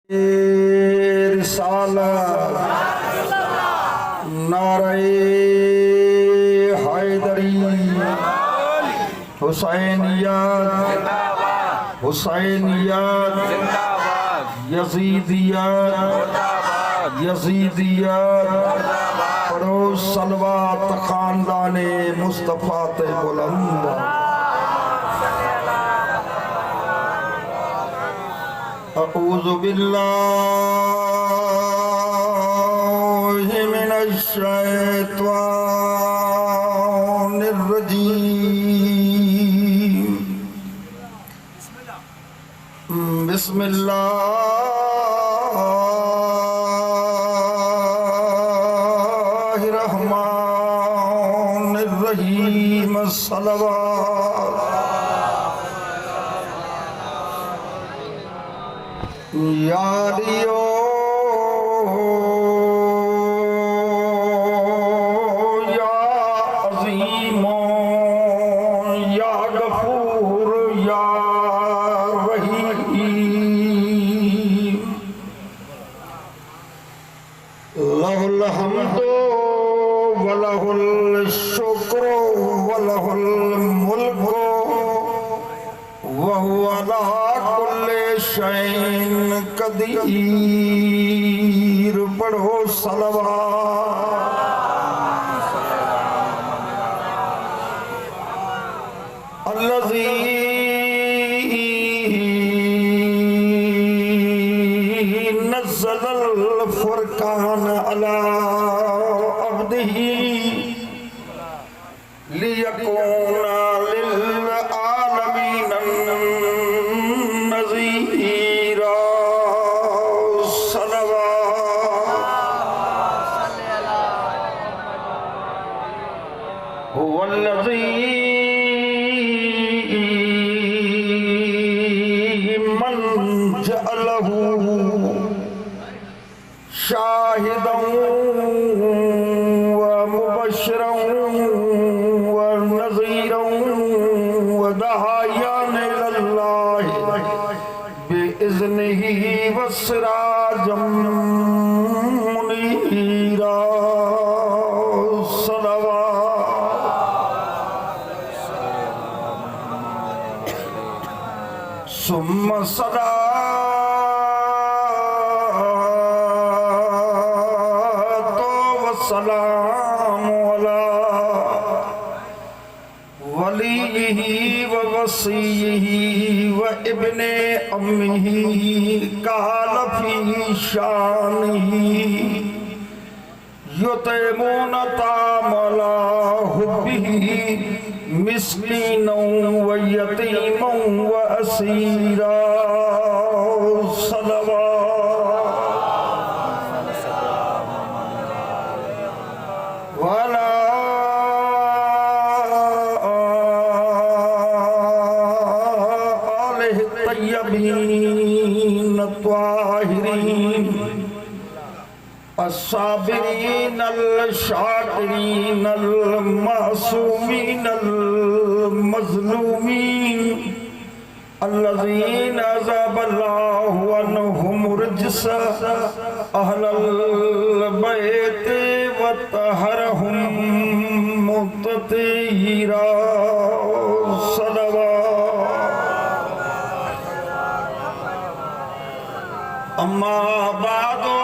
रिसालत नारे हैदरी हुसैनियत हुसैनियत यजीदियत यजीदियत पढ़ो सलवात खानदाने मुस्तफा ते बुलंद। अऊज़ु बिल्लाहि मिनश शैतानिर रजीम। बिस्मिल्लाहिर रहमानिर रहीम। सलवात यारियो या अज़ीमो या गफूर या रहीम। लहुल हम्दु व लहुल शुक्र व लहुल मुल्क व हुवा अला कुल्लि शैइन कदीर। पढ़ो सलवात। अल्लज़ी नज़्ज़लल फुरक़ान अला अब्दिही लियकूना लिल आलमीन नज़ीरा। हुवल्लज़ी मन जअलहू शाहिदन व मुबश्शिरन व नज़ीरन व दाइयन इलल्लाहि बिइज़्निही व सिराजम मुनीरा। सुम्मा सलातो व सलामु अला वलीही व वसीही व इब्ने अम्मिही काल फी शानिही युतइमून तामला हुब्बिही मिस्कीनों व यतीमों व असीरा। सलवात वला आलिहि तय्यबीन त्वाहिरीन अस्साबिरीन अल-शाकिरीन अल-मासूमीन अल-मज़लूमीन अल्लज़ीना अज़ाबल्लाहु अन्हुम रिज्स अहलल बैत व तहरहुम मुततीरा। सलवात। अम्मा बादो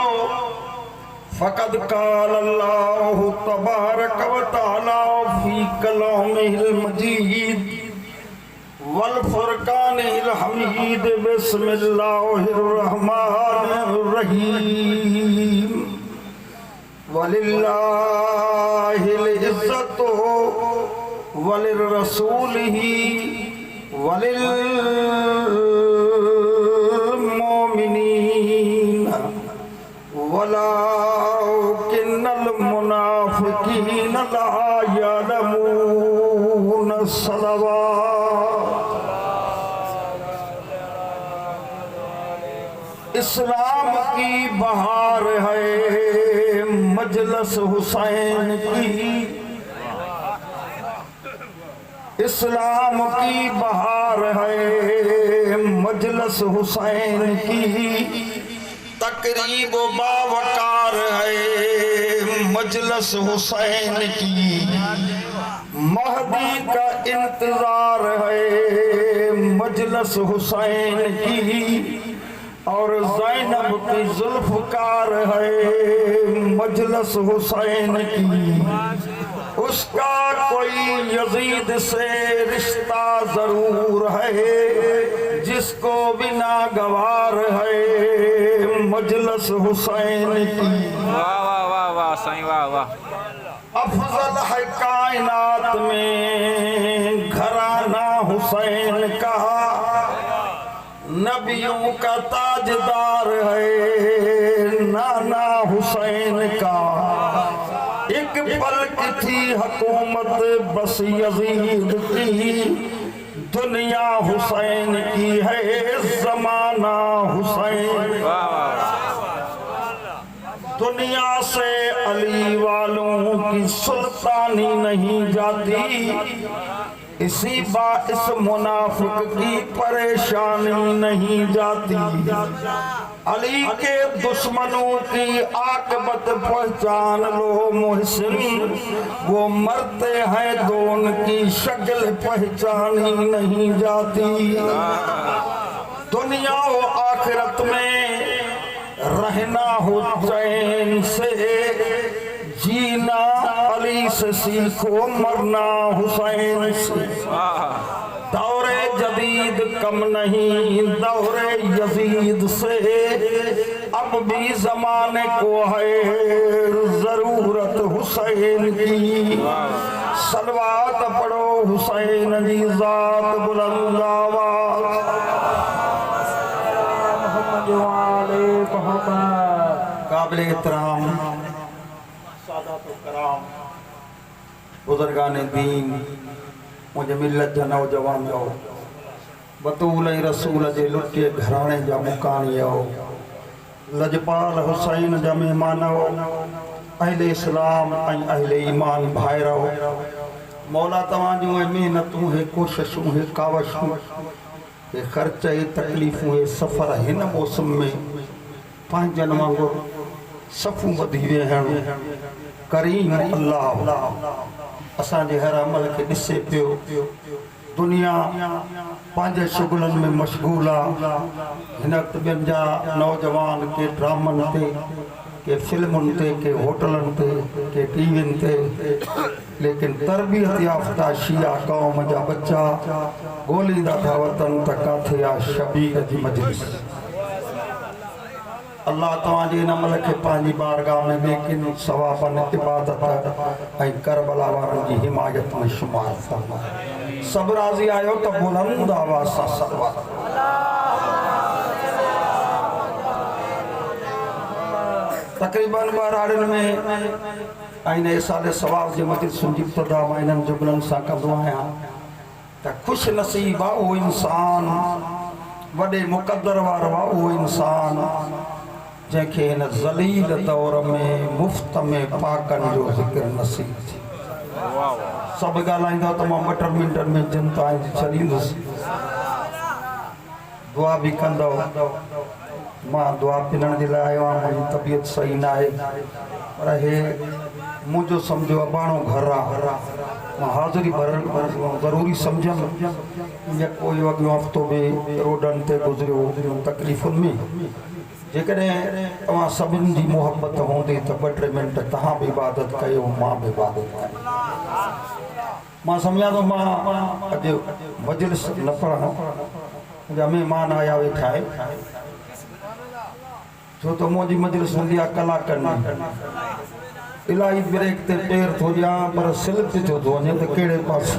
फ़क़द क़ाल अल्लाहु तबारक व तआला फ़ी कलामिहिल मजीद वल फ़ुरक़ानिल हमीद। बिस्मिल्लाहिर रहमानिर रहीम। वलिल्लाहिल इज़्ज़तु वलिर्रसूलिही वलिल मुमिनीन वलाकिन्नल मुनाफ़िक़ीन ला यअलमून। सलवात। इस्लाम की बहार है मजलिस हुसैन की। इस्लाम की बहार है मजलिस हुसैन की। तकरीब बावकार है मजलिस हुसैन की, महदी का इंतजार है मजलिस हुसैन की, और ज़ैनब की जुल्फ़कार है मजलिस हुसैन की। उसका कोई यजीद से रिश्ता जरूर है जिसको बिना गवार है मजलिस हुसैन की। वाह वाह वाह वाह साईं वाह वाह। अफजल है कायनात में घराना हुसैन का, नबियों का ताजदार है नाना हुसैन का। एक पल की थी हुकूमत बस यजीद की, दुनिया हुसैन की है जमाना हुसैन। दुनिया से अली वालों की सुल्तानी नहीं जाती, इसी बाइस मुनाफिक की परेशानी नहीं जाती। अली के दुश्मनों की आकबत पहचान लो मुहसिन, वो मरते हैं तो उनकी शक्ल पहचानी नहीं जाती। दुनिया व आखिरत में रहना हो चैन से, जीना अली से सीखो मरना हुसैन से। दौरे जदीद कम नहीं दौरे यजीद से, अब भी जमाने को है जरूरत हुसैन की। सलवात पढ़ो हुसैन जी ज़ात बुलंद आवाज़। काबिल एहतराम बुजुर्गान दीन, मुझे मिलत जा नौजवान जो बतूल रसूल जे लुटे घराने जा मुकानी हो, लजपाल हुसैन जा मेहमान हो, अहले इस्लाम अहले ईमान भाइर हो। मौला तव्हां जूं मेहनतूं है कोशिशूं है कावशूं हे ख़र्च है तकलीफ़ूं है सफ़र हिन मौसम में पंहिंजनि वांगुरु सफ़ूं वधी विया आहिनि। करीम अल्लाह असांजे हर अमल के ॾिसे पियो। दुनिया पंहिंजे शुगुलनि में मशगूल आहे। हिन वक़्तु ॿियनि जा नौजवान के ड्रामनि ते, के फिल्मुनि ते, के होटलनि ते, के टीवियुनि ते, लेकिन तरबियत याफ़्ता शिया क़ौम जा बच्चा ॻोल्हींदा था वतन त काथे आहे शबीर जी मजलिस। अल्लाह तव्हांजे इन अमल खे पंहिंजी बारगाह में लेकिन सवाबन इबादत ऐं करबला वारनि जी हिमायत में शुमार फरमाए। सभु राज़ी आहियो त बुलंद आवाज़ सां सलवात। तक़रीबन ॿारनि में आईने साले सवाब जे मजलिसुनि जी इब्तिदा मां इन्हनि जुमलनि सां कंदो आहियां त ख़ुशि नसीब आहे उहो इंसान, वॾे मुक़दर वारो आहे उहो इंसान जंहिंखे हिन ज़लील दौर में मुफ़्त में पाकनि जो ज़िक्र नसीब थी। सभु ॻाल्हाईंदो त मां 2 मिंटनि में जनता जी छॾींदुसि, दुआ बि कंदो। मां दुआ पिनण जे लाइ आयो आहियां, मुंहिंजी तबियत सही न आहे, पर हे मुंहिंजो सम्झो अबाणो घर आहे, मां हाज़िरी भरणु ज़रूरी सम्झियमि। या कोई अॻियो हफ़्तो बि रोडनि ते गुज़रियो तकलीफ़ुनि में। जेकॾहिं तव्हां सभिनी जी मोहबत हूंदी त 2-3 मिंट तव्हां बि इबादत कयो, मां बि इबादत कयो। मां सम्झां थो मां अॼु मजलिस न पढ़ां, मुंहिंजा महिमान आया वेठा आहिनि, छो त मुंहिंजी मजलिस हूंदी आहे कलाकनि में। इलाही ब्रेक ते पेर थो ॾियां पर सिल्क जो थो वञे त कहिड़े पासे।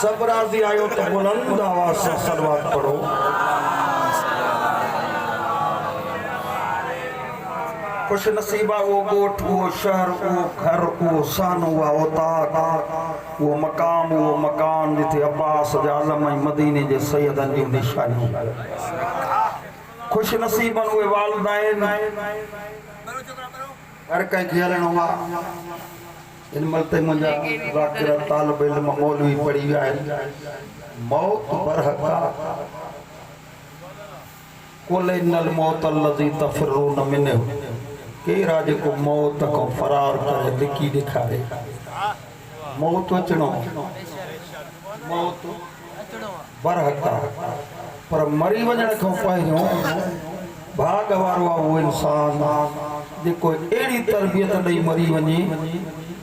सभु राज़ी आहियो त बुलंद आवाज़ सां सलवात पढ़ो। खुश नसीबा वो गोठ, वो शहर, वो घर, वो सान, वो औताक, वो मकाम, वो मकान जिथे अब्बास आलम ऐं मदीने जे सैयदनि जूं निशानियूं। खुश नसीबनि उहे वालिदैन हर कंहिंखे हलणो आहे। इन महिल ताईं मुंहिंजा ज़ाकिर तालिब इल्म मौलवी पढ़ी विया आहिनि। मौत बरहक़ कुल इन्नल मौत अल्लज़ी तफ़िरून मिन्हु केरा जेको मौत को फरार करे लिखी दिखारे मौत अचणो मौत बरहका पर मरी वञण खां पहिरियों भाग वारो आहे उहो इंसान जेको अहिड़ी तरबियत ॾेई मरी वञे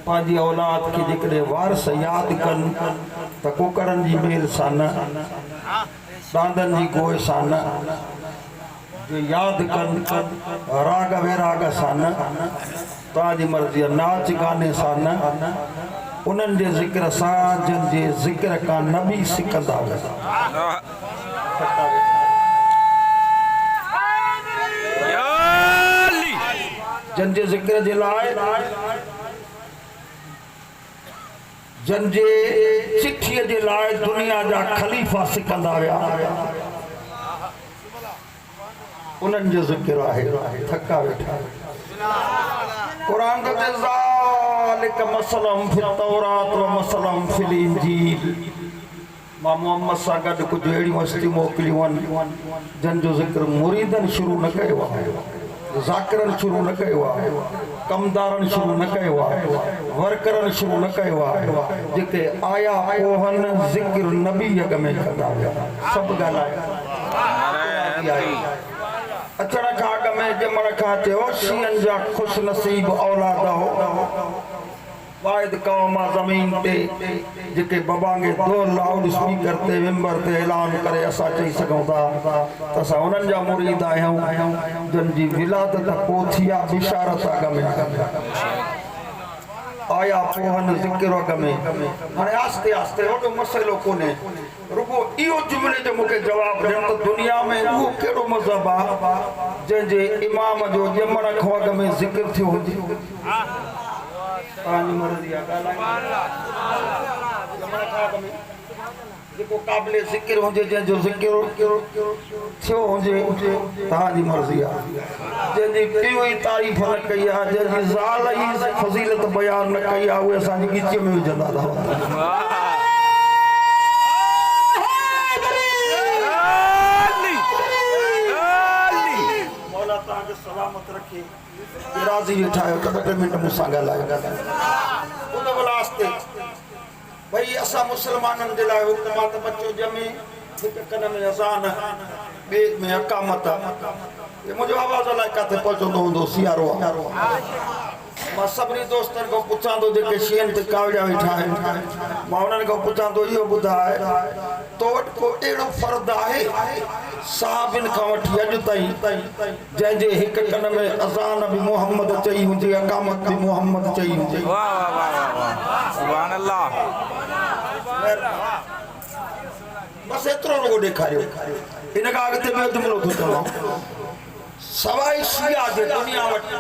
पंहिंजी औलाद खे जेकॾहिं वारस यादि कनि त कुकरनि जी मेल सां न ॾांदनि जी गोए सां न जो यादि कनि राग वैराग सां न तव्हांजी मर्ज़ी नाच गाने सां न उन्हनि जे ज़िक्र सां जंहिंजे ज़िक्र खां नबी सिकंदा जंहिंजे ज़िक्र जे लाइ जंहिंजे चिठीअ जे लाइ दुनिया जा खलीफ़ा सिकंदा विया उन्हनि जो ज़िक्र आहे थका वेठा क़ुरान ते ज़ालिक मसलम फिल तौरात व मसलम फिल इंजील मां मोहम्मद सां गॾु कुझु अहिड़ियूं हस्तियूं मोकिलियूं आहिनि जंहिंजो ज़िक्र मुरीदनि शुरू न कयो आहे ज़ाकिरनि शुरू न कयो आहे कमदारनि शुरू न कयो आहे वर्करनि शुरू न कयो आहे जेके आया पोहनि ज़िक्र नबी अॻ में कंदा विया सभु ॻाल्हाए अचण खां अॻ में ॼमण खां चयो शीअनि जा ख़ुशि नसीब औलाद हो वाहिद क़ौम ज़मीन ते जेके बबांगे दो लाउड स्पीकर ते मेंबर ते ऐलान करे असां चई सघूं था त असां उन्हनि जा मुरीद आहियूं जंहिंजी विलादत पोइ थी आहे बिशारत अॻ में आया पोहन ज़िक्र अॻ में हाणे आस्ते आस्ते वॾो मसइलो कोन्हे रुगो इहो जुमिले जो मूंखे जवाबु ॾियणु त दुनिया में उहो कहिड़ो मज़हब आहे जंहिंजे इमाम जो ॼमण खां अॻ में ज़िक्र थियो हुजे तव्हांजी मर्ज़ी आहे ॼमण खां अॻ में जेको क़ाबिल ज़िक्र हुजे जंहिंजो ज़िक्र थियो हुजे तव्हांजी मर्ज़ी आहे जंहिंजी पीउ ई तारीफ़ न कई आहे जंहिंजी ज़ाल ई फज़ीलत बयान न कई आहे उहे असांजी गिच में विझंदा था मौला तव्हांखे सलामत रखे राज़ी वेठा आहियो त 2 मिंट मूंसां ॻाल्हायो उन वास्ते भई असां मुसलमाननि जे लाइ हुक्म आहे त बच्चो ॼमे हिकु कन में अज़ान ॿिए में अकामत मुंहिंजो आवाज़ अलाए किथे पहुचंदो हूंदो सियारो मां सभिनी दोस्तनि खां पुछां थो जेके शीअनि ते कावड़ा वेठा आहिनि मां उन्हनि खां पुछां थो इहो ॿुधाए तो वटि को अहिड़ो फ़र्दु आहे साहबिन खां वठी अॼु ताईं जंहिंजे हिकु कन में अज़ान बि मोहम्मद चई हुजे अकामत बि मोहम्मद चई हुजे सुभान अल्लाह बसि एतिरो रुगो ॾेखारियो हिन खां अॻिते ॿियो जुमिलो थो चवां सवाइ शिया जे दुनिया वटि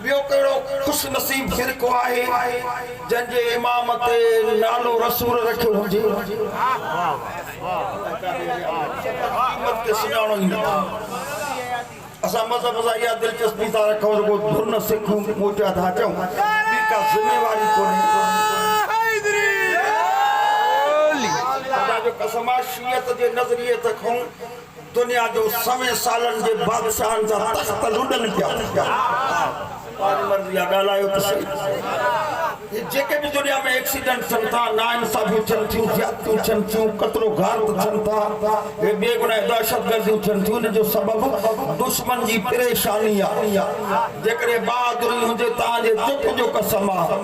ॿियो कहिड़ो ख़ुशि नसीब फ़िरक़ो आहे जंहिंजे इमाम ते नालो रसूल रखियो हुजे सुञाणो ई न असां मज़हब सां इहा दिलचस्पी था रखूं रुगो धुन सिखूं मोचा था चऊं ॿी का ज़िमेवारी कोन्हे कसम शियत जे नज़रिए ते खऊं दुनिया जो समय सालन जे बादशाहन जा तख्त लुडन पिया मर्ज़ी ॻाल्हायो त सही जेके भी दुनिया में एक्सीडेंट थियनि था नाइंसाफ़ियूं थियनि थियूं ज़्यादतियूं थियनि थियूं कतरो घात थियनि था हे बेगुनाह दहशतगर्दियूं थियनि थियूं उनजो सबबु दुश्मन जी परेशानी आहे जेकॾहिं बहादुरी हुजे तव्हांजे चुप जो कसम आहे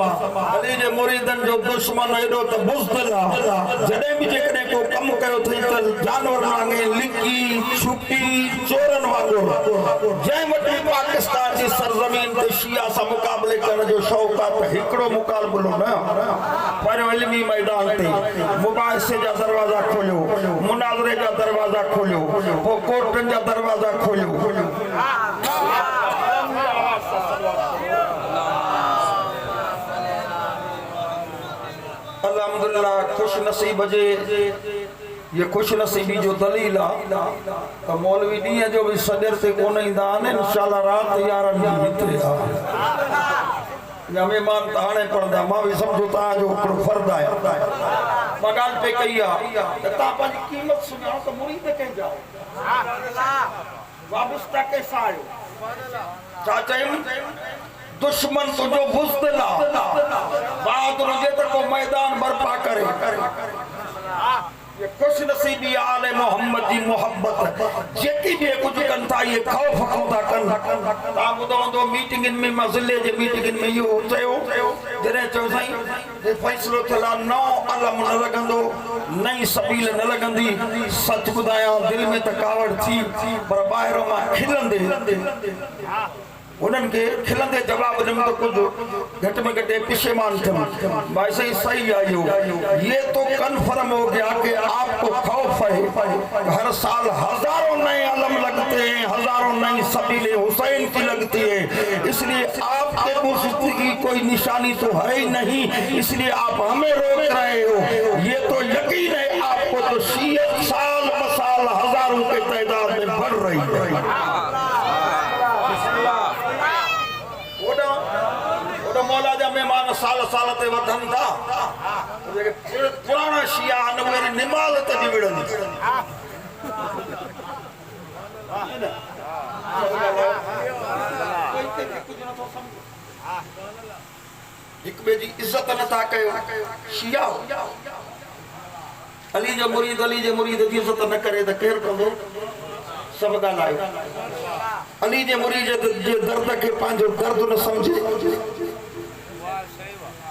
अली जे मुरीदनि जो दुश्मन एॾो त बुज़दिल आहे जॾहिं बि जेकॾहिं को कमु कयो अथई त जानवर वांगुरु लिकी छुपी चोरनि वांगुरु जंहिं वटि पाकिस्तान जी सरज़मीन ते शिया सां मुक़ाबले करण जो शौक़ु आहे त हिकिड़ो मुक़ाबलो न पर इल्मी मैदान ते मुबाहिसे जा दरवाज़ा खोलियो मुनाज़रे जा दरवाज़ा खोलियो पोइ कोर्टनि जा दरवाज़ा खोलियो अल्हम्दुलिल्लाह खुश नसीब जे ये खुश नसीबी जो दलील आहे त मौलवी ॾींहं जो बि सॼर ते कोन ईंदा आहिनि इंशाअल्लाह राति 11 हिते या महिमान त हाणे पढ़ंदा मां बि सम्झो तव्हांजो हिकिड़ो फ़र्ज़ु आहे मां ॻाल्हि पे कई आहे त तव्हां पंहिंजी क़ीमत सुञाणो त मुरीद कंहिंजा वाबस्ता कैसा आयो चाचा दुश्मन तुझो बुज़दिल बहादुर जे त को मैदान बर्पा करे ये खुश नसीबी आले मोहम्मद जी मोहब्बत जेकी भी कुछ कन था ये खौफ खोदा कन ता बुदो मीटिंग में मजले जे मीटिंग में यो चयो जरे चो सही ये फैसलो थला नौ अलम न लगंदो नई सबील न लगंदी सच बुदाया दिल में तकावड़ थी पर बाहर मां खिलंदे उन्हनि खे खिलंदे जवाब ॾिनो त कुझु घटि में घटि पिशेमान थियमि भाई सही आयो ये तो कन्फर्म हो गया कि आपको खौफ है हर साल हजारों नए आलम लगते हैं हजारों नई सबीले हुसैन की लगती है इसलिए आपके मुझ की कोई निशानी तो है ही नहीं इसलिए आप हमें रोक रहे हो ये तो यकीन है आपको तो शियत साल ब साल हजारों के तादाद में बढ़ रही है मौला जा मेहमान साल साल ते वधन था पुराना शिया न उहे निमाज़ ते विड़न एक बे जी इज्जत न था कयो शिया अली जो मुरीद जी इज्जत न करे त केर कंदो सब ॻाल्हायो अली जे मुरीद जे दर्द के पंहिंजो दर्द न समझे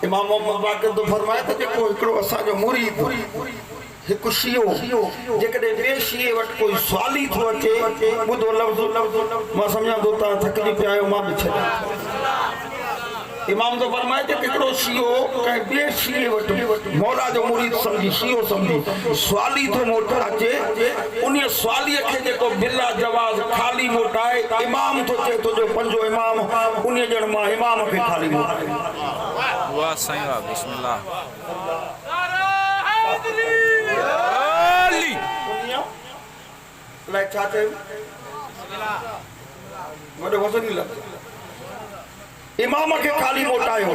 इमाम मोहम्मद बाक़र तो फरमाए त जेको हिकिड़ो असांजो मुरीद हिकु शियो जेकॾहिं ॿिए शिए वटि कोई सवाली थो अचे ॿुधो लफ़्ज़ मां सम्झां थो तव्हां थकिजी पिया आहियो मां बि छॾियां इमाम तो फरमाए त हिकिड़ो शियो कंहिं ॿिए शिए वटि मौला जो मुरीद सम्झी शियो सम्झी सवाली थो मोट अचे उन सवालीअ खे जेको बिला जवाज़ ख़ाली मोटाए इमाम थो चए तुंहिंजो पंजो इमाम उन ॼण मां इमाम खे ख़ाली मोटाए वाह सही वाह बिस्मिल्लाह अली लाइक छा चयो वॾो वज़न ई लॻ इमाम के खाली मोटायो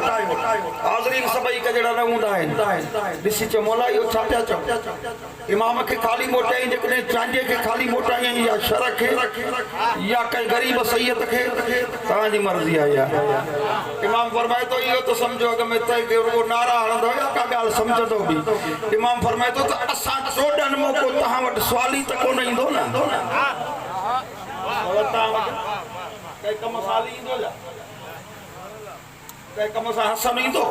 हाज़रीन सभई कजड़ा न हूंदा आहिनि ॾिसी चओ मौला इहो छा पिया चओ इमाम के खाली मोटाई जेकॾहिं चांजे के खाली मोटाई या शर खे या कंहिं ग़रीब सैयद खे तव्हांजी मर्ज़ी आहे या इमाम फरमाए थो इहो त सम्झो अॻ में तय के रुगो नारा हणंदो या का ॻाल्हि सम्झंदो बि इमाम फरमाए थो त असां चोॾहनि मौक़ो तव्हां वटि सवाली त कोन ईंदो न तव्हां वटि कंहिं कम साली ईंदो छा कम सा हसन ईंदो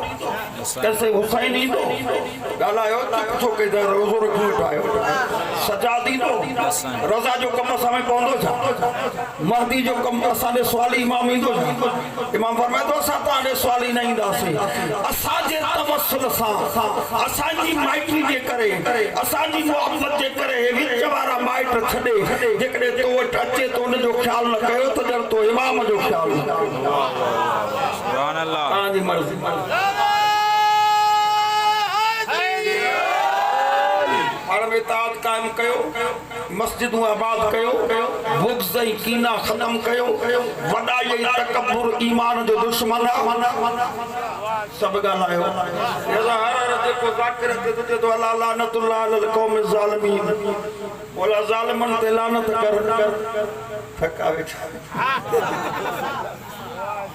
कैसे हुसैन ईंदो ॻाल्हायो छो के रोज़ो रखी उठायो सजाद ईंदो रज़ा जो कम असां में पवंदो छा महदी जो कम असांजे सवाली इमाम ईंदो छा इमाम फरमाए थो असां तव्हांजे सवाली न ईंदासीं असांजे तवसुल सां असांजी माइटी जे करे असांजी मोहब्बत जे करे विच वारा माइट छॾे जेकॾहिं तो वटि अचे तो उनजो ख़्यालु न कयो त ॼण तो इमाम जो ख़्यालु न कयो सुभान अल्लाह तव्हांजी मर्ज़ी हर में ताक़त कायम कयो मस्जिदूं आबाद कयो बुग़्ज़ ऐं कीना ख़त्म कयो वॾाई ऐं तकब्बुर ईमान जो दुश्मन सब ॻाल्हायो हर जेको ज़ाकिर ते तुझे तो अला लानतुल्लाह अलल क़ौम ज़ालिमीन मौला ज़ालिमन ते लानत कर थका वेठा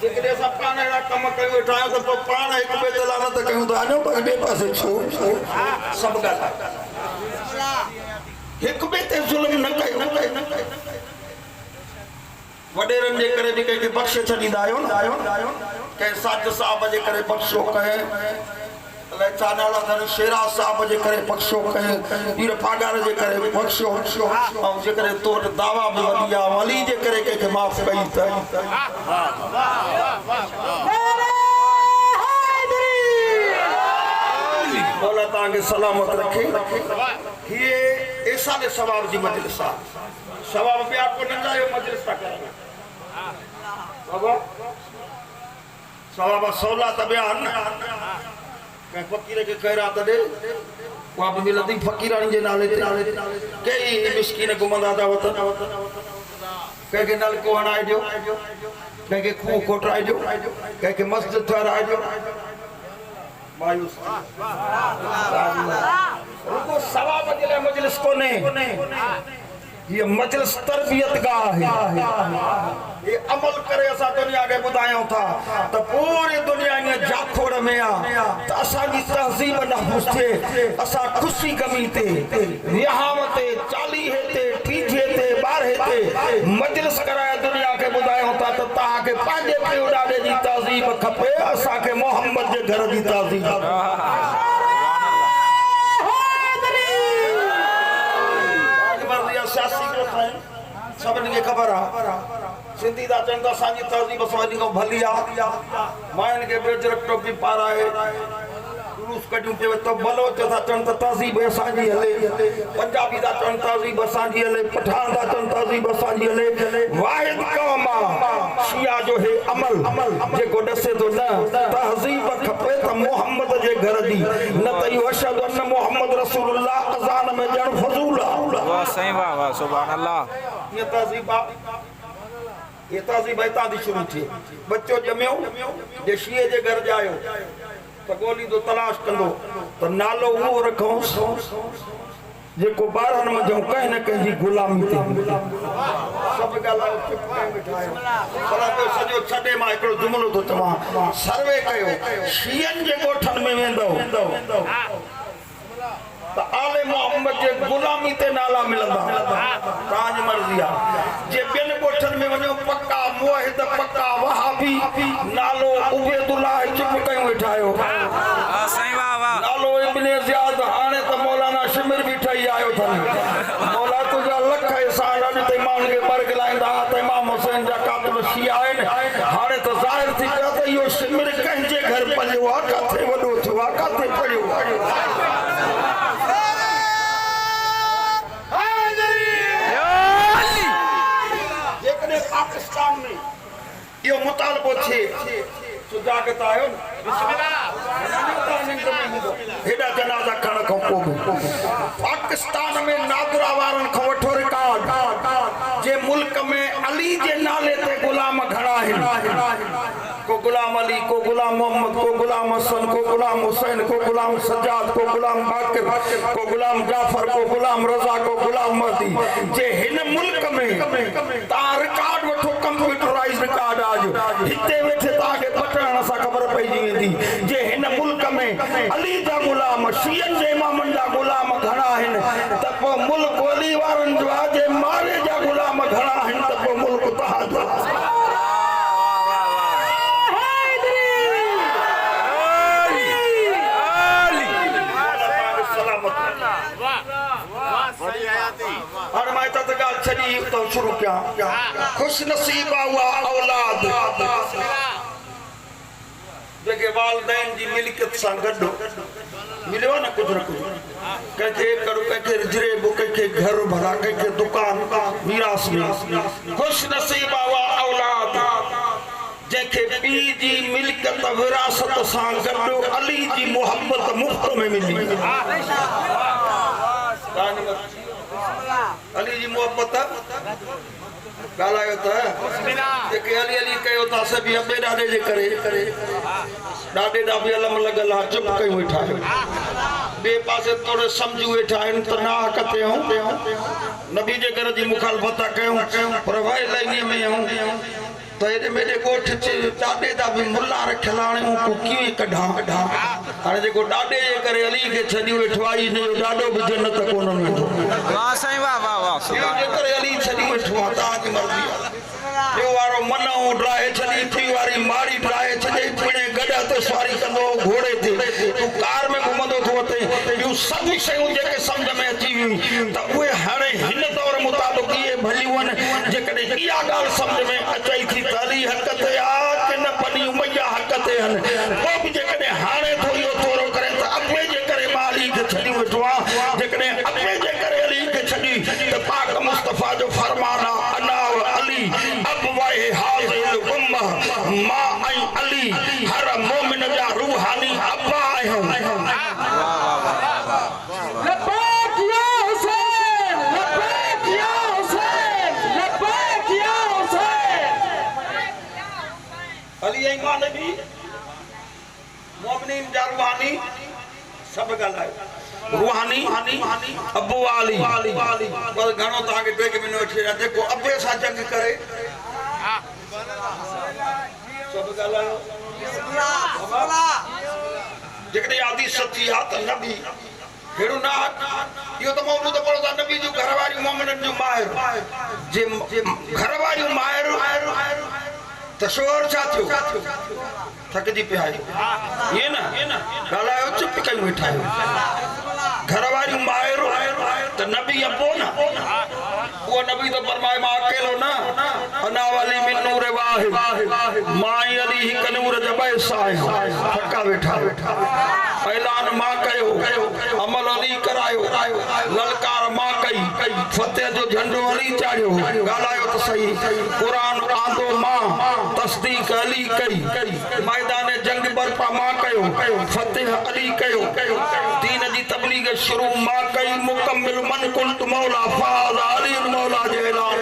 जेकॾहिं असां पाण अहिड़ा कम कयूं वेठा आहियूं त पोइ पाण हिक ॿिए ते लानत कयूं था वञो पर ॿिए पासे छो सभु ॻाल्हि हिक ॿिए ते ज़ुल्म न कयो वॾेरनि जे करे बि कंहिंखे बख़्श छॾींदा आहियो न कंहिं साजिद साहिब जे करे बख़्शो कंहिं अलाए छा नाला अथनि शेरा साहिब जे करे बख़्शो कंहिं पीर फागार जे करे बख़्शो ऐं जेकॾहिं तो वटि दावा बि वधी आहे वली जे करे कंहिंखे माफ़ कई त मौला तव्हांखे सलामत रखे हीअ एसाले सवाब जी मजलिस आहे सवाब ॿिया को न जायो मजलिस था करनि बाबा सवाब सवला त ॿिया आहिनि कंहिं फ़क़ीर खे ख़ैरात ॾे उहा बि मिलंदी फ़क़ीराणी जे नाले ते कई मिसकीन घुमंदा था वतन कंहिंखे नलको हणाए ॾियो कंहिंखे खूह खोटाए ॾियो कंहिंखे मस्जिद ठाराए ॾियो मायूस रुगो सवाब जे लाइ मजलिस कोन्हे ये मजलिस तरबियत गाह है। ये अमल करे असा दुनिया के बुधायूं था तो पूरी दुनिया में जाखोड़ में आ तो असा की तहजीब नफस थे, असा खुशी गमी थे, रिहाम थे, चालीहे थे, टीजे थे, बारहे थे मजलिस कराया दुनिया के बुधायूं था तो ता के पांजे पियो ॾाॾे जी तहजीब खपे, असा के मोहम्मद जे घर जी तहजीब। सभिनी खे ख़बर आहे सिंधी ता चवनि था असांजी तहज़ीब असांजी खां भली आहे। मायुनि खे बेजरक टोपी पाराए जुलूस कढियूं पियो त बलोच था चवनि त तहज़ीब असांजी हले, पंजाबी था चवनि तहज़ीब असांजी हले, पठान था चवनि तहज़ीब असांजी हले। वाहिद क़ौम आहे शिया जो हे अमल जेको ॾसे थो न तहज़ीब खपे त मोहम्मद जे घर जी, न त इहो अशहदु अन्न मोहम्मद रसूलुल्लाह अज़ान में ॼण फज़ूल आहे। वाह सही वाह वाह सुभान अल्लाह। ये तहज़ीब हितां थी शुरू थी। बच्चो ॼमियो जे शीए जे घर जायो त ॻोल्हींदो तलाश कंदो त नालो उहो रखूंसि जेको ॿारनि मंझि कंहिं न कंहिं जी गुलामी ते सभु ॻाल्हायो चुप करे वेठा आहियो। भला तो सॼो छॾे मां हिकिड़ो जुमिलो थो चवां, सर्वे कयो शीयनि जे ॻोठनि में वेंदव त आले मोहम्मद जे गुलामी ते नाला मिलंदा, तव्हांजी मर्ज़ी आहे। जे ॿियनि ॻोठनि में वञो पक्का मुआहिद, पक्का वहाबी, नालो उबैदुल्लाह चुप कयूं वेठा आहियो। नालो इब्ने ज़ियाद, हाणे त मौलाना शिमिर बि ठही आयो अथनि। मौला तुंहिंजा लख एहसान, अॼु ताईं माण्हुनि खे बरगलाईंदा त इमाम हुसैन जा कातिल शिया आहिनि। हाणे त ज़ाहिर थी पियो त इहो शिमिर कंहिंजे घर पलियो आहे, किथे वॾो थियो आहे, किथे पढ़ियो आहे। पाकिस्तान में यो मुतालबो थे सुजागत आयो हेडा जनाजा खण खां पोइ पाकिस्तान में नादरा वारन खां वठो रिकॉर्ड जे मुल्क में अली जे नाले ते गुलाम घणा आहिनि। को गुलाम अली, को गुलाम मोहम्मद, को गुलाम हसन, को गुलाम हुसैन, को गुलाम सज्जाद, को गुलाम बाकिर, को गुलाम जाफर, को गुलाम रजा, को गुलाम महदी। जे हिन मुल्क में ता रिकॉर्ड वठो, कंप्यूटराइज रिकॉर्ड आज हिते वेठे ताके पटण सा खबर पईजी वेंदी। जे हिन मुल्क में अली जा गुलाम, शियन जे इमामन जा गुलाम घणा आहिनि त पोइ मुल्क अली वारन जो आहे। जे मारे जा गुलाम घणा आहिनि त पोइ मुल्क तव्हांजो आहे। और मैं तो गाल छड़ी तो शुरू किया। खुश नसीब हुआ औलाद जेके वालदैन जी मिल्कियत सां गॾु मिलियो न कुछ न कुछ, कंहिंखे करो, कंहिंखे रिजरेब, कंहिंखे घर भरा, कंहिंखे दुकान मीरास में। खुश नसीब हुआ औलाद जेके पी जी मिल्कियत विरासत सां गॾु अली जी मोहब्बत मुफ्त में मिली। अली जी मोहब्बत ॻाल्हायो त जेके अली अली कयो था सभी अबे ॾाॾे जे करे ॾाॾे ॾा बि अलम लॻल आहे, चुप कयूं वेठा आहियूं। ॿिए पासे थोरो सम्झू वेठा आहिनि त ना कते नबी जे घर जी मुखालफ़त कयूं पर वही लाइनीअ में आहियूं तो एडे मेरे गोठ चे ॾाॾे दा भी मुल्ला रखियल हाणे को कीअं कढां हाणे जेको ॾाॾे जे करे अली खे छॾी वेठो आहे इहो ॾाढो बि जन्नत कोन वेंदो। वाह साईं वाह वाह वाह। इहो जे करे अली छॾी वेठो आहे तव्हांजी मर्ज़ी आहे। ॿियो वारो मनऊ ड्राहे छॾी, थी वारी माड़ी ड्राहे छॾे, पिणे गॾ ते सवारी कंदो घोड़े ते, तूं कार में घुमंदो थो अचे। इहो सभु शयूं जेके सम्झ में अची वियूं त उहे हाणे हिन दौर मुताबिक़ इहे भलियूं आहिनि। जेकॾहिं इहा ॻाल्हि सम्झ में अचे थी त अली हक़ ते आहे कि न बनी उमैया हक़ ते आहिनि, पोइ बि जेकॾहिं हाणे थो इहो थोरो करे त अबे जे करे मां अली खे छॾी वेठो आहियां। जेकॾहिं अबे जे करे अली खे छॾी त पाक मुस्तफ़ा जो फरमान आहे अनाव अली अब वाहे हाज़िल उम्मह मां ऐं अली हर मोमिन जा रूहानी अब्बा आहियूं। अली ऐं मां नबी मोमिनीन जा रूहानी सब ॻाल्हायो। रूहानी अबू वाली बस घणो तव्हांखे 2 महीनो अची रहा जेको अबे सां जंग करे सभु ॻाल्हायो जेकॾहिं आदि सची आहे त नबी हेड़ो ना इहो त मौलूद पढ़ो था नबी जूं घरवारियूं मोमिननि जूं माहिर जे घरवारियूं माहिर त शोर छा थियो थकजी पिया आहियो ये न ॻाल्हायो चुप कयूं वेठा आहियो घरवारियूं माहिर त नबी अबो न वो नबी तो फरमाए मां अकेलो ना अना वाली मिन नूर वाहिद माई अली हिक नूर जबे साए थका वेठा ऐलान मां कयो अमल अली करायो ललकार मां कई फतेह जो झंडो अली चाढ़ियो ॻाल्हायो त सही कुरान आंदो मां तस्दीक अली कई मैदान जंग बर्पा मां कयो फतेह अली कयो दीन जी तबलीग शुरू मां कई मुकम्मिल मन कुल्त मौला फाज अली मौला जे ऐलान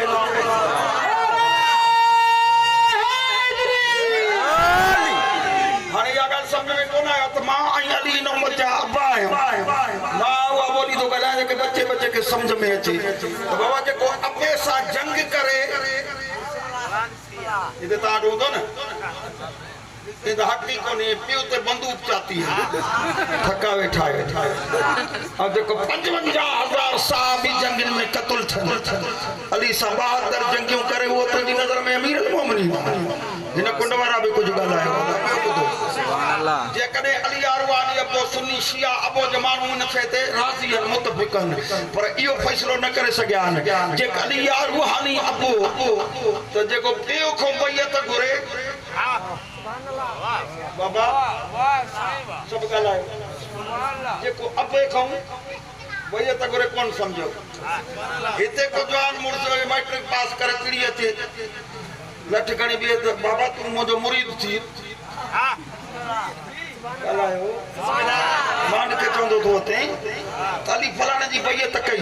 हाणे इहा ॻाल्हि सम्झ में कोन आयो त मां ऐं अली नौमत जा अब्बा आहियूं मां उहा ॿोली थो ॻाल्हायां जेके बच्चे खे सम्झ में अचे त बाबा जेको अबे सां जंग करे हिते तव्हां ॾोदो न ये हकी कोने पियो ते बंदूक चाती है थका वेठा है अब देखो 55,000 साहबी जंगल में कत्ल थे अली सा 72 जंगियों करे वो तो नजर में अमीर अल मोमिनीन इन कुंडवारा भी कुछ ॻाल्हायो सुभान अल्लाह जे कदे अली अरवानी अबो सुन्नी शिया अबो जमानू न थे राजी अल मुतफिकन पर इयो फैसलो न करे सकिया जे अली अरवानी अबो तो जेको पियो खो बैयत घुरे बाबा सब ॻाल्हायो जेको अबे खां बैयत घुरे कोन समझो हिते को जवान मुर्स मैट्रिक पास करे चिड़ी अचे लठ खणी बीहे त बाबा तू मुंहिंजो मुरीद थी ॻाल्हायो मां खे चवंदो तो हुते ताली फलाणे जी बैयत कई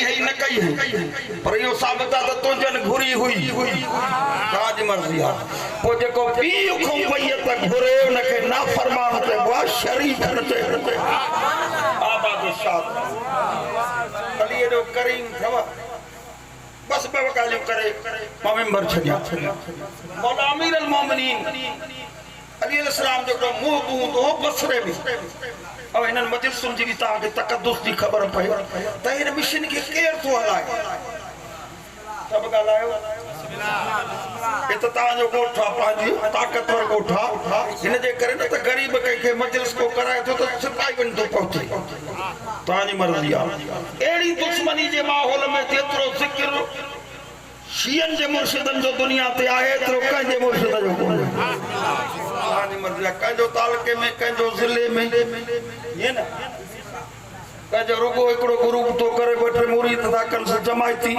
है न कई है पर इहो साबित आहे त तुंहिंजनि घुरी हुई ताज मर्ज़ी आहे पोइ जेको पीउ खां बैयत घुरे उनखे नाफ़रमान चइबो आहे शरीफ न चइबो आबाद शाद अली एॾो करीम अथव बस ॿ ॻाल्हियूं करे मां मेंबर छॾिया मौला अमीर अल मोमिनीन अली अलैहिस्सलाम जो मुंह बूंदो बसरे में अब इन्हनि मजलिसुनि जी बि तव्हांखे तक़दुस जी ख़बर पए त हिन मिशन खे केरु थो हलाए सभु ॻाल्हायो हे त तव्हांजो ॻोठु आहे पंहिंजी ताक़तवर ॻोठु आहे हिन जे करे न त ग़रीब कंहिंखे मजलिस को कराए थो त सिपाही वञी थो पहुचे तव्हांजी मर्ज़ी आहे अहिड़ी दुश्मनी जे माहौल में जेतिरो ज़िक्र शियन जे मुर्शिदन जो दुनिया ते आहे एतिरो कंहिंजे मुर्शिद जो कोन्हे तव्हांजी मर्ज़ी आहे कंहिंजो तालुके में कंहिंजो ज़िले में ईअं न कंहिंजो रुगो हिकिड़ो ग्रुप तो करे ॿ 3 मुरीद था कनि जमायती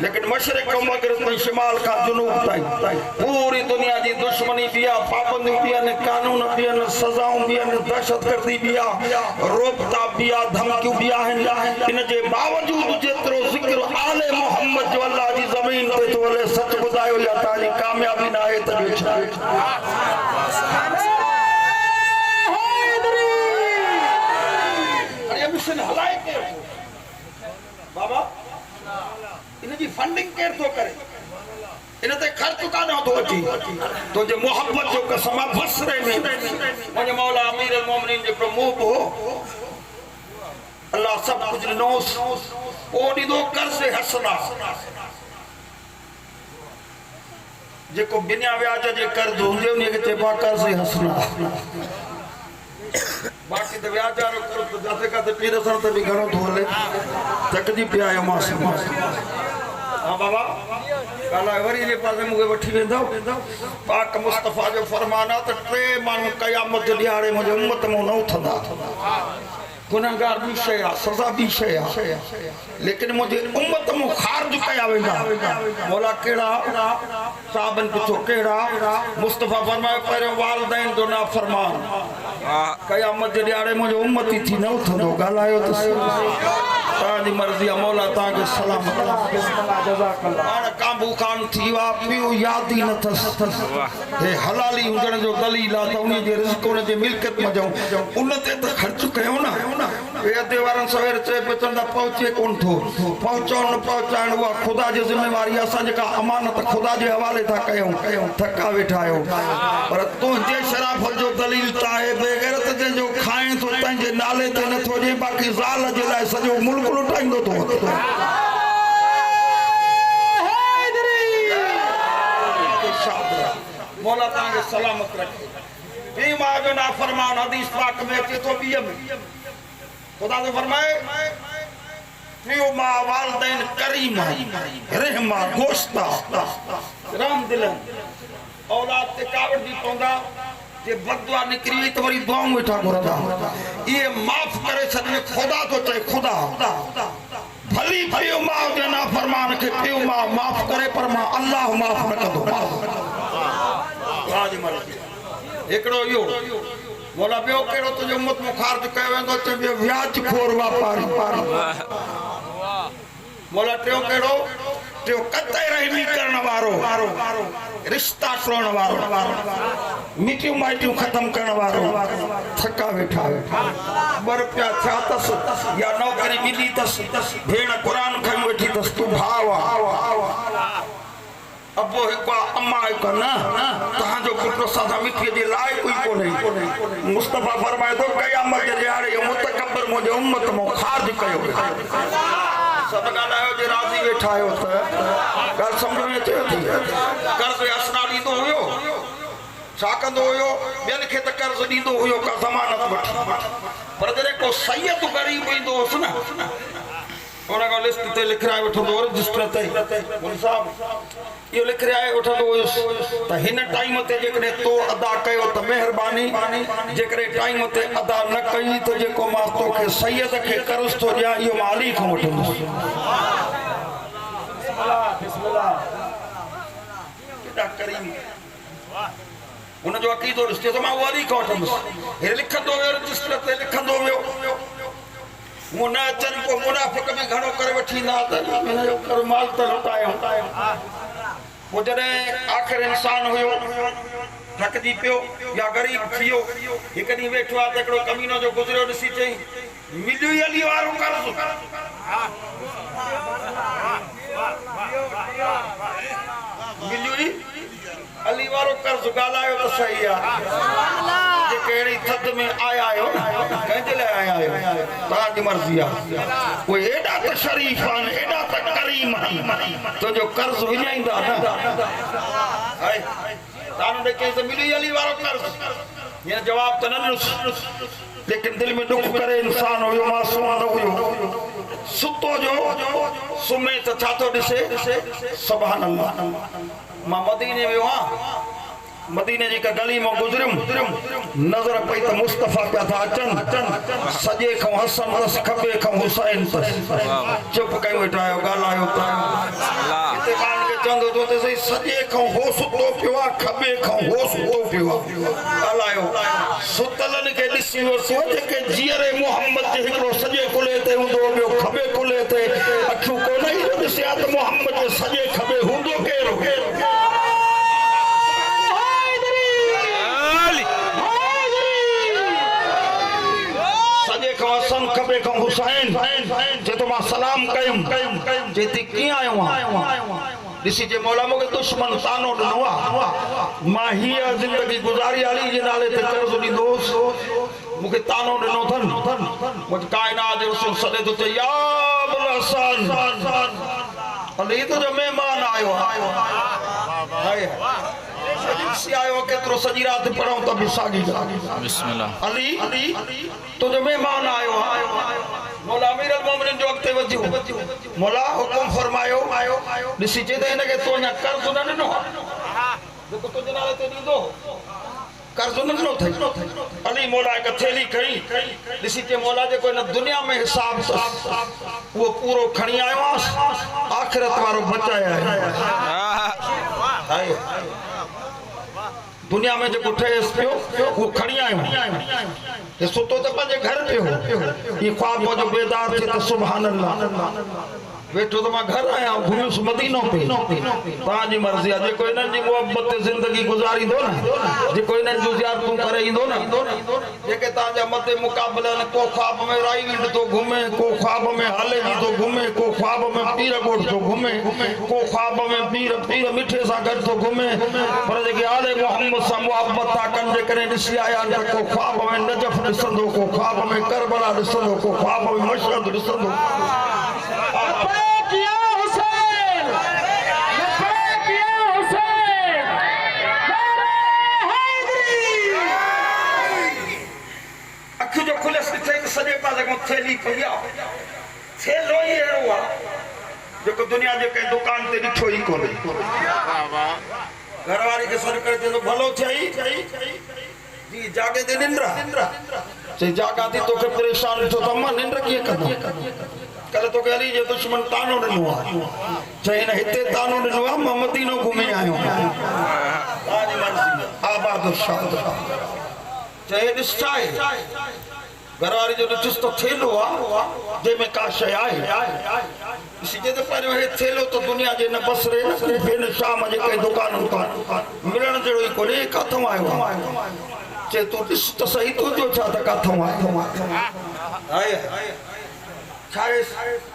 लेकिन मशरिक़ खां मग़रिब ताईं शिमाल खां जुनूब ताईं पूरी दुनिया जी दुश्मनी बि आहे पाबंदियूं बि आहिनि कानून बि आहिनि सज़ाऊं बि आहिनि दहशतगर्दी बि आहे रोकताब बि आहे धमकियूं बि आहिनि इन जे बावजूद जेतिरो ज़िक्र आले मोहम्मद जो अल्लाह जी ज़मीन ते थो हले सच ॿुधायो या तव्हांजी कामयाबी न आहे त ॿियो छा मिशन हलाए केर बाबा इन जी फंडिंग केर थो करे इन ते ख़र्च कान थो अचे तो जे मोहब्बत जो कसम बसरे में मुंहिंजे मौला अमीर अल मोमिनीन जो प्रमुख हो अल्लाह सब कुछ नोस ओ ॾींदो कर्ज़ हसना जेको बिना व्याज जे कर्ज़ हूंदे उन खे चइबो आहे कर्ज़ हसना बाकी तो व्याज वारो कर्ज़ जाते का पीर सर ते भी घणो थो हले थकजी पिया आहियो मां हाँ बाबा ॻाल्हाए वरी जे पासे मूंखे वठी वेंदो पाक मुस्तफ़ा जो फरमान आहे त 3 माण्हू क़यामत जो ॾियारे मुंहिंजे उम्मत में न उथंदा गुनहगार भी शय आहे सज़ा भी शय आहे लेकिन मुंहिंजे उम्मत में ख़ारिज कया वेंदा मौला कहिड़ा साहबनि पुछो कहिड़ा मुस्तफ़ा फरमायो पहिरियों वालिदैन जो नाफ़रमान क़यामत जे ॾियारे मुंहिंजो उम्मती थी न उथंदो ॻाल्हायो त ताजी मर्जी मौला ताके सलामत बिस्मिल्लाह जज़ाकल्लाह हाणे काबू खान थी वा पियो याद ही न थस हे हलाली हुजण जो दलील आ त उन जे रिज़्क उन जे मिल्कियत में जाऊं उन ते त खर्च कयो ना ए अदे वारन सवेर चे बचंदा पहुंचे कोन थो पहुंचो न पहुंचाइण उहा खुदा जी जिम्मेवारी असां जेका अमानत खुदा जे हवाले था कयूं थका वेठा आहियो पर तुंहिंजे शराफत जो दलील त आहे बेगैरत जे जो खाए थो तंहिंजे नाले ते नथो जे बाक़ी ज़ाल जे लाइ सॼो मुल्क लुटाईंदो थो मौला ताके सलामत रखे बी मां जो ना फरमान हदीस पाक में अचे तो बी में खुदा ने फरमाए पियो मां वालदैन करीम रहमा गोश्ता राम दिलन औलाद ते कावड़ दी पौंदा जे बददुआ निकरी वई त वरी दुआऊं वेठा घुरदा ये माफ करे छने खुदा तो चए खुदा भली पियो मां जो ना फरमान के पियो मां माफ करे पर मां अल्लाह माफ न कंदो राज मर्जी एकड़ो यो बोला बियो केड़ो तुझे उम्मत में खारज कयो वेंदो चे बियो व्याज खोर वापारी बोला टियो केड़ो टियो कतई रहमी करण वारो रिश्ता तोड़न वारो मिटियूं माइटियूं खत्म करण वारो थका वेठा बर पिया छा तस या नौकरी मिली तस भेण कुरान खई वेठी तस तू भावा अबो हिकु अम्मा हिकु न तव्हांजो पुटु साधा मिठीअ जे लाइक़ ई कोन्हे मुस्तफ़ा फरमाए थो क़यामत जे ॾियारे इहो मुतकब्बिर मुंहिंजे उम्मत मां ख़ारिज कयो सभु ॻाल्हायो जे राज़ी वेठा आहियो त ॻाल्हि सम्झ में अचे थी कर्ज़ असना ॾींदो हुयो छा कंदो हुयो ॿियनि खे त कर्ज़ ॾींदो हुयो का ज़मानत वठी पर जॾहिं को सैयद ग़रीब ईंदो हुयुसि न उनखां लिस्ट ते लिखाए वठंदो रजिस्टर ते मुंहिंजी साहब इहो लिखाए वठंदो हुयुसि त हिन टाइम ते जेकॾहिं तो अदा कयो त महिरबानी जेकॾहिं टाइम ते अदा न कई त जेको मां तोखे सैयद खे कर्ज़ थो ॾियां इहो मां अली खां वठंदुसि केॾा करीम हुनजो अक़ीदो ॾिस त मां उहो अली खां वठंदुसि हे लिखंदो वियो रजिस्टर ते लिखंदो वियो मुन अचन को मुनाफिक में घणो करे वठी ना त माल त लुटायो वो जॾहिं आख़िर इंसान हुयो थकजी पियो या गरीब थियो हिकु ॾींहुं वेठो आहे त हिकिड़ो कमीनो जो गुज़रियो ॾिसी चई मिलियो ई अली वारो कर्ज़ मिलियो ई अली वारो कर्ज़ ॻाल्हायो त सही आहे जेके अहिड़ी थधि में आया आहियो कंहिंजे लाइ आया आहियो तव्हांजी मर्ज़ी आहे उहे एॾा त शरीफ़ आहिनि एॾा त करीम आहिनि तुंहिंजो कर्ज़ विञाईंदा न तव्हां ॾेखे त मिली अली वारो कर्ज़ हीअं जवाब त न ॾिनुसि लेकिन दिलि में दुख करे इंसान हुयो मासूम न हुयो सुतो जो सुम्हे त छा थो ॾिसे सुभान अल्लाह मां मदीने वियो आहियां मदीने जी का गली में गुजरियुमि नज़र पई त मुस्तफ़ा पिया था अचनि सॼे खां हसन अथसि खॿे खां हुसैन अथसि चुप कयूं वेठा आहियो ॻाल्हायो त हिते ॿारनि खे चवंदो तो त सही सॼे खां हो सुतो पियो आहे खॿे खां हो सुतो पियो आहे ॻाल्हायो सुतलनि खे ॾिसी वरितो जेके जीअरे मुहम्मद जे हिकिड़ो सॼे कुल्हे ते हूंदो ॿियो खॿे कुल्हे ते अखियूं कोन ई ॾिसिया त मुहम्मद जे सॼे खॿे हूंदो केरु खबे खां हुसैन जे तो मां सलाम कयुमि जेती कीअं आयो आहियां ॾिसी जे मौला मूंखे दुश्मन तानो ॾिनो आहे मां हीअ ज़िंदगी गुज़ारी अली जे नाले ते कर्ज़ ॾींदो हुउसि मूंखे तानो ॾिनो अथनि मुंहिंजे काइनात जो रसूल सॾे थो चए या अबुल हसन अली तुंहिंजो महिमान आयो आहे आयो केतिरो सॼी राति पढ़ूं त बि साॻी बिस्मिल्लाह अली तुंहिंजो महिमान आयो मौला अमीर अल मोमिनीन जो अॻिते वधियो मौला हुकुम फरमायो ॾिसी चए त हिनखे तो अञा कर्ज़ न ॾिनो जेको तुंहिंजे नाले ते ॾींदो कर्ज़ न ॾिनो अथई अली मौला हिकु थेली खणी ॾिसी चए मौला जेको हिन दुनिया में हिसाब उहो पूरो खणी आयो आहियां आख़िरत वारो बचाए आयो दुनिया में जो ठहेसि पियो वो खणी आयो ये सुतो तो पंहिंजे घर पे हो ये ख्वाब जो बेदार थे तो सुभान अल्लाह वेठो तो मैं घर आया घुमियुसि मदीनो पे तव्हांजी मर्ज़ी आहे जेको इन्हनि जी मोहब्बत ते ज़िंदगी गुज़ारींदो न जेको इन्हनि जूं ज़ियारतूं करे ईंदो न जेके तव्हांजा मथे मुक़ाबिला आहिनि को ख्वाब में राई विंड थो घुमे को ख्वाब में हाले जी थो घुमे को ख्वाब में पीर ॻोठ थो घुमे को ख्वाब में पीर मिठे सां गॾु थो घुमे पर जेके आले मोहम्मद सां मुहबत था कनि जेकॾहिं ॾिसी आया आहिनि त को ख्वाब में नजफ़ ॾिसंदो को ख्वाब में करबला ॾिसंदो को ख्वाब में मशहद ॾिसंदो अखि जो खुलियसि ॾिठे त सॼे पासे खां थैली पई आहे थैलो ई अहिड़ो आहे जेको दुनिया जे कंहिं दुकान ते ॾिठो ई कोन्हे घरवारी खे सॾु करे चए थो भलो थियई जी जागे ते निंड चई जागा थी तोखे परेशान ॾिठो त मां निंड कीअं कंदुमि कल तोखे अली जो दुश्मन तानो ॾिनो आहे चई न हिते तानो ॾिनो आहे मां मदीनो घुमी आयो तव्हांजी मर्ज़ी आबाद शाद चए ॾिस छा आहे घरवारी जो ॾिठुसि त थेलो आहे जंहिंमें का शइ आहे ॾिसी चए त पहिरियों हे थेलो त दुनिया जे न बसरे न कूफे न शाम जे कंहिं दुकान मिलण जहिड़ो ई कोन्हे किथां आयो आहे चए तूं ॾिस त सही तुंहिंजो छा त किथां आहे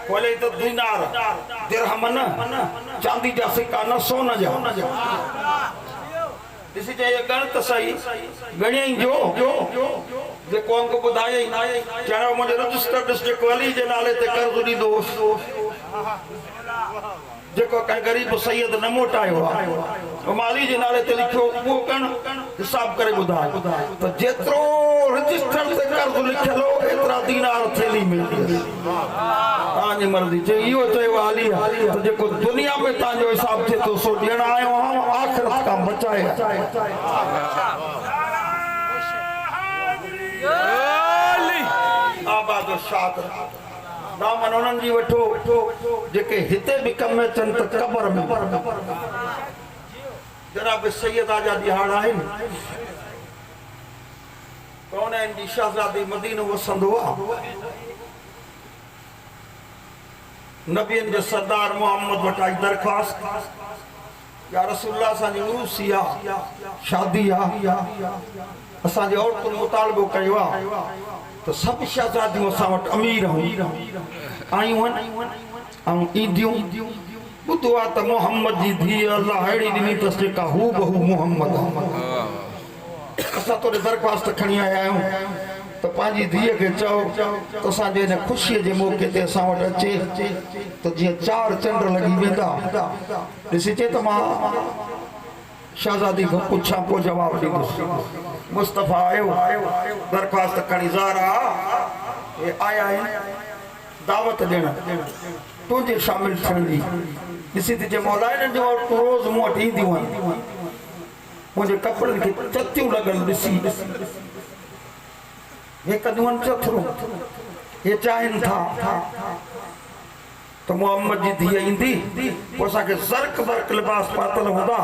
खोले तो दीनार दिरहम न चांदी जा सिक्का न सोन जा ॾिसी चए गण त सही गणियई जो जेको अंग ॿुधायई चयो मुंहिंजो रजिस्टर ॾिस जेको अली जे नाले ते कर्ज़ ॾींदो जेको कंहिं ग़रीब सैयद न मोटायो आहे माली जे नाले ते लिखियो उहो कण हिसाब करे ॿुधाए त जेतिरो रजिस्टर ते कर्ज़ लिखियलु एतिरा दीनार थैली में तव्हांजी मर्ज़ी चई इहो चयो अली त जेको दुनिया में तव्हांजो हिसाब थिए थो सो ॾियण आयो आहियां आख़िरत खां बचाए आबाद शाद दामन उन्हनि जी वठो जेके हिते बि कम अचनि त क़बर में जनाब सैयद आजा ॾिहाड़ आहिनि कौनैन जी शहज़ादी मदीनो वसंदो आहे नबियनि जे सरदार मोहम्मद वटि आई दरख़्वास्त या रसूलुल्लाह असांजी उरूसी आहे शादी आहे असांजे औरतुनि मुतालबो कयो आहे त सभु शहज़ादियूं असां वटि अमीर आयूं आहिनि ऐं ईंदियूं ॿुधो आहे त मोहम्मद जी धीअ अल्लाह अहिड़ी ॾिनी अथसि जेका हू बहू मोहम्मद असां तोरे दरख़्वास्त खणी आया आहियूं त पंहिंजी धीअ खे चओ त असांजे हिन ख़ुशीअ जे मौक़े ते असां वटि अचे त जीअं 4 चंड लॻी वेंदा ॾिसी चए त मां शहज़ादी खां पुछां पोइ जवाबु ॾींदुसि मुस्तफ़ा आयो दरख़्वास्त खणी ज़ारा हे आया आहिनि दावत ॾियण तुंहिंजे शामिल थियण जी ॾिसी त जे मौला हिननि जो रोज़ मूं वटि ईंदियूं आहिनि मुंहिंजे कपिड़नि खे चतियूं लॻल ॾिसी हे कदियूं चथरो हे चाहिनि था तो मोहम्मद जी धीअ ईंदी पोइ असांखे ज़र्क बर्क लिबास पातल हूंदा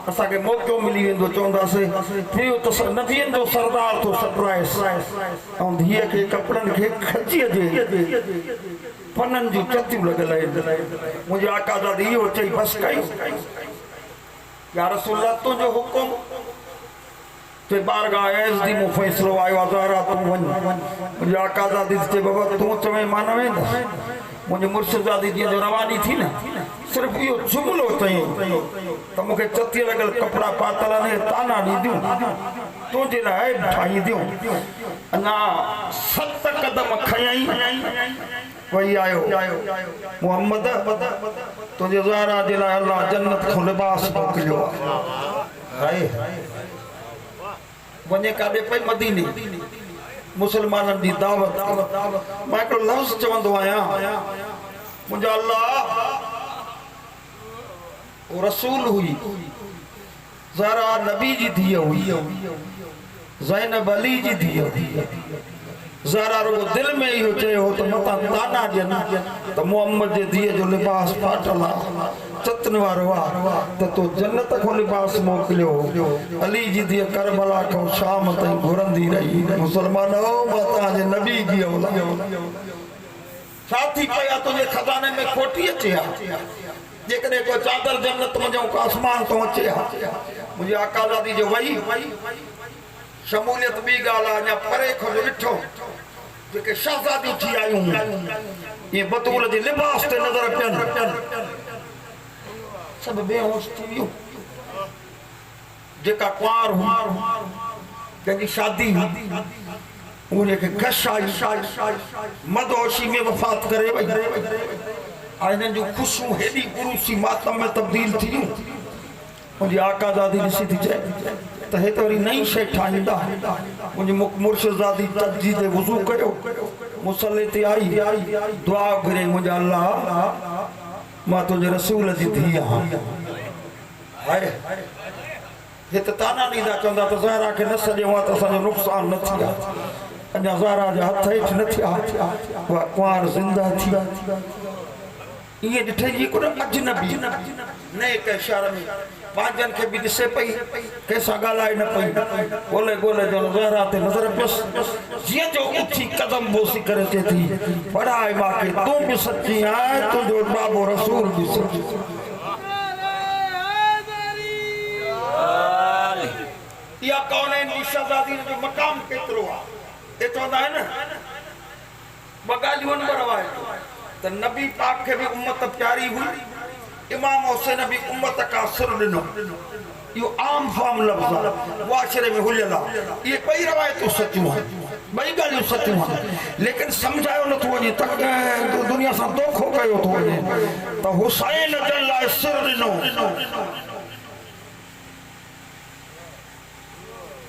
असांखे मौक़ो मिली वेंदो चवंदासीं थियो त नबियनि जो सरदार थो सरप्राइज़ ऐं धीअ खे कपिड़नि खे खजीअ जे फननि जूं चतियूं लॻल आहिनि मुंहिंजे आका दादी इहो चई बसि कई या रसूलल्लाह तुंहिंजो हुकुम ते बारगाह ऐज़ दी मूं फ़ैसिलो आयो आहे ज़ारा तूं वञ मुंहिंजे आका दादी चए बाबा तूं चवे मां न वेंदुसि मुझे मुर्शिदादी जी जो रवानी थी ना सिर्फ यो जुमलो चयो तो मुखे चती लगल कपड़ा पातल ने ताना ॾींदियूं तुंहिंजे लाइ ठाही दियूं अञा 7 कदम खयई वही आयो मोहम्मद तुंहिंजे ज़ारा जे लाइ अल्लाह जन्नत खां लिबास मोकिलियो आहे वञे काॾे पई मदीने मुसलमाननि जी दावत मां हिकिड़ो लफ़्ज़ चवंदो आहियां मुंहिंजा अल्लाह रसूल हुई ज़रा नबी जी धीअ हुई ज़ैनब अली जी धीअ हुई ज़रा रुगो दिल में इहो चयो त मता ताना ॾियनि त मोहम्मद जे धीअ जो लिबास फाटल आहे चतन वारो आहे त तो जन्नत खां लिबास मोकिलियो अली जी धीअ करबला खां शाम ताईं घुरंदी रही मुसलमान हो मां तव्हांजे नबी जी औलाद साथी पया तुंहिंजे खज़ाने में खोटी अचे हा जेकॾहिं को चादर जन्नत में को आसमान तो अचे हा मुंहिंजे आकाज़ादी जो वही शमूलियत बि ॻाल्हि आहे अञा परे खां ॾिठो जेके शहज़ादियूं थी आयूं ये बतूल जे लिबास ते नज़र पियनि सब बेहोश थी वियूं जेका कुंवार जंहिंजी शादी उन्हें के गश आई मदहोशी में वफ़ात करे वई इन्हनि जूं ख़ुशियूं हेॾी उरूसी मातम में तब्दील थी वियूं मुंहिंजी आकाज़ादी ॾिसी थी चए त हे त वरी नई शइ ठाहींदा मुंहिंजी मुर्शिदादी तजी ते वुज़ू कयो मुसले ते आई दुआ घुरे मुंहिंजा अल्लाह मां तुंहिंजे रसूल जी धीउ आहियां हाय हे त ताना ॾींदा चवंदा त ज़हरा खे न सॼियो आहे त असांजो नुक़सानु न थी आहे अञा ज़हरा जा हथ हेठि न थिया उहा कुंवार ज़िंदा थी इहे ॾिठे जी को अजनबी नए कंहिं शहर में बाजन के भी दिसे पई कैसा गालाए न पई गोले गोले जो ज़हरा ते नज़र पियसि जीअं जो उथी कदम बोसी करे चे थी पढ़ाई मां के तू भी सच्ची आहे तुंहिंजो बाबो रसूल भी सच्ची या कौन है शहज़ादी जो मकाम केतिरो आहे ये चवंदा आहिनि न ॿ ॻाल्हियूं नंबर आहे त नबी पाक खे भी उम्मत प्यारी हुई इमाम हुसैन भी उम्मत का सुर ॾिनो इहो आम फाम लफ़्ज़ आहे मुआशरे में हुलियल आहे ये ॿई रवायतूं सचियूं आहिनि ॿई ॻाल्हियूं सचियूं आहिनि लेकिन सम्झायो नथो वञे त दुनिया सां धोखो कयो थो वञे त हुसैन जे लाइ सुर ॾिनो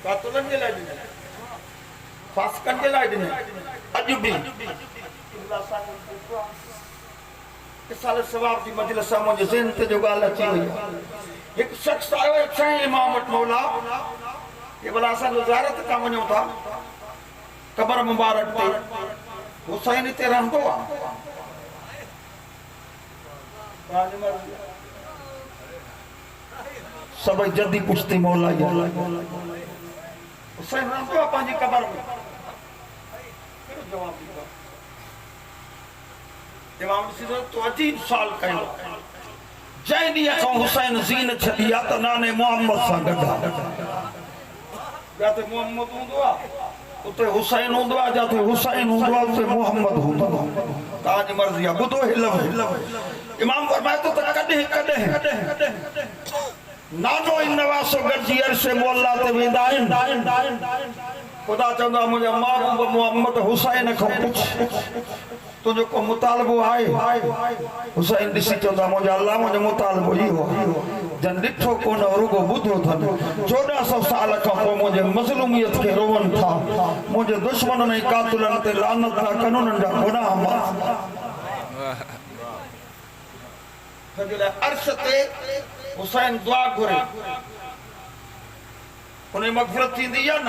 कातुलनि जे लाइ ॾिनो फासिकनि जे लाइ ॾिनो अॼु बि साल सवाब की मजलिस मुझे ज़हन ते जो गाल अची वई एक शख्स आयो छह इमाम वटि मौला ये भला असां जो ज़ियारत का वञूं था कबर मुबारक ते हुसैन ते रहंदो आहे सब जल्दी पुछती मौला या हुसैन रहंदो आहे पंहिंजी कबर में जवाब ॾींदो इमाम सिदो तो अजीब साल कयो जय ॾींहं खां हुसैन ज़ीन छॾी आहे त नाने मोहम्मद सां गॾु जाते मोहम्मद हूंदो आहे उते हुसैन हूंदो आहे जाते हुसैन हूंदो आहे उते मोहम्मद हूंदो आहे तव्हांजी मर्ज़ी आहे ॿुधो हिलव इमाम फरमाए थो त कॾहिं कॾहिं नानो इन नवासो गॾिजी अरशे मुअल्ला ते वेंदा आहिनि ख़ुदा चवंदो आहे मुंहिंजा महबूब मोहम्मद हुसैन खां पुछ तुझो को मुतालबो आए हुसैन ॾिसी चवंदा मुंहिंजा अल्लाह मुंहिंजो मुतालबो इहो जन ॾिठो कोन रुगो ॿुधो अथनि 1400 साल खां पोइ मुंहिंजे मज़लूमियत खे रोवनि था मुंहिंजे दुश्मननि ऐं कातिलनि ते लानत था कनि उन्हनि जा गुनाह माफ़ अर्श ते हुसैन दुआ घुरे उन मग़फ़िरत थींदी या न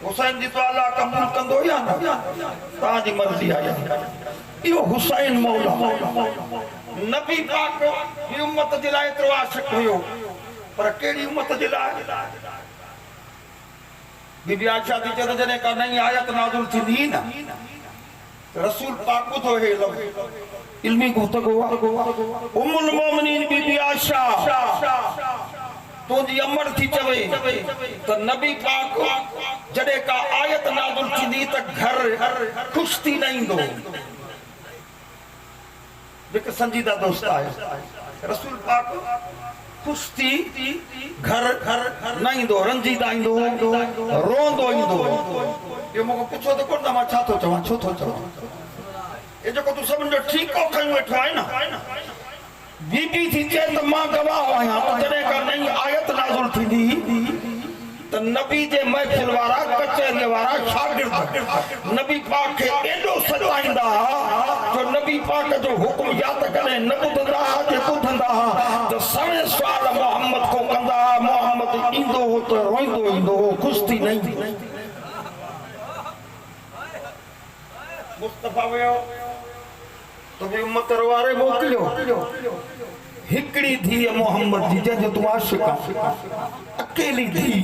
हुसैन जी तो अल्लाह कबूल कंदो या न तव्हांजी मर्ज़ी आहे इहो हुसैन मौला नबी पाक जी उम्मत जे लाइ एतिरो आशिक़ हुयो पर कहिड़ी उम्मत जे लाइ बीबी आयशा थी चए जॾहिं का नई आयत नाज़िल थींदी न रसूल पाक ॿुधो हे लफ़्ज़ इल्मी गुफ़्तगू उम्मुल मोमिनीन बीबी आयशा तुझी अमर थी चवे तो नबी पाक जड़े का आयत नाज़िल थींदी त घर खुश थी न ईंदो जेके संजीदा दोस्त आहे रसूल पाक खुश थी घर न ईंदो रंजीदा ईंदो रोंदो ईंदो ये मूंखे पुछो त कोन मां छा थो चवां छो थो चवां ये जेको तूं सभिनि जो ठीकु खयूं वेठो आहे न बीबी थी चए त मां गवाह आहियां जॾहिं का नई आयत नाज़िल थींदी त नबी जे महफ़िल वारा कचहरी वारा शागिर्द नबी पाक खे एॾो सजाईंदा जो नबी पाक जो हुकुम या त कॾहिं न ॿुधंदा जे ॿुधंदा त सवे सुवाल मोहम्मद को कंदा मोहम्मद ईंदो हो त रोईंदो ईंदो हो ख़ुशि थी न ईंदी मुस्तफा वियो तो भी उम्मत वारे मोकिलियो हिकड़ी थी मोहम्मद जी जंहिंजो तूं आशिक़ अकेली थी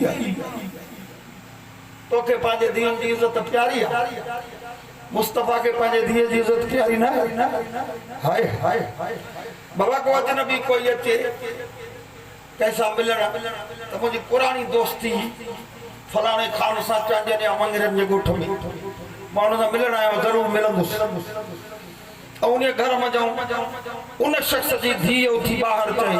तोखे पंहिंजे दीन जी इज्जत प्यारी आहे मुस्तफा के पंहिंजे धीअ जी इज्जत प्यारी न हाय हाय बाबा को अजनबी कोई अचे कैसा मिलण त मुंहिंजी पुरानी दोस्ती फलाणे खान सां चांडियन या मंगरनि जे ॻोठ में माण्हू सां मिलण आयो ज़रूर मिलंदुसि उन घर में जाऊं उन शख्स जी धी उठी बाहर चई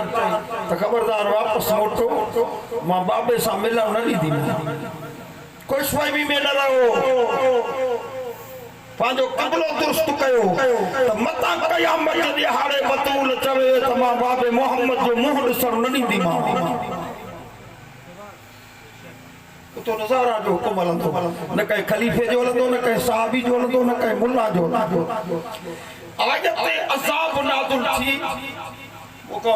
तो खबरदार वापस मोटो मां बाबे सां मिलण न ॾींदी कोई स्वामी में न रहो पांजो कबलो दुरुस्त कयो त मता क़यामत जे ॾिहाड़े बतूल चवे त मां बाबे मोहम्मद जो मुंह ॾिसण न ॾींदी तो नज़ारा जो हुकुम हलंदो न कहीं खलीफे जो हलंदो न कहीं साहबी जो हलंदो न कहीं मुल्ला जो हलंदो आयत अज़ाब नाज़िल थी वो को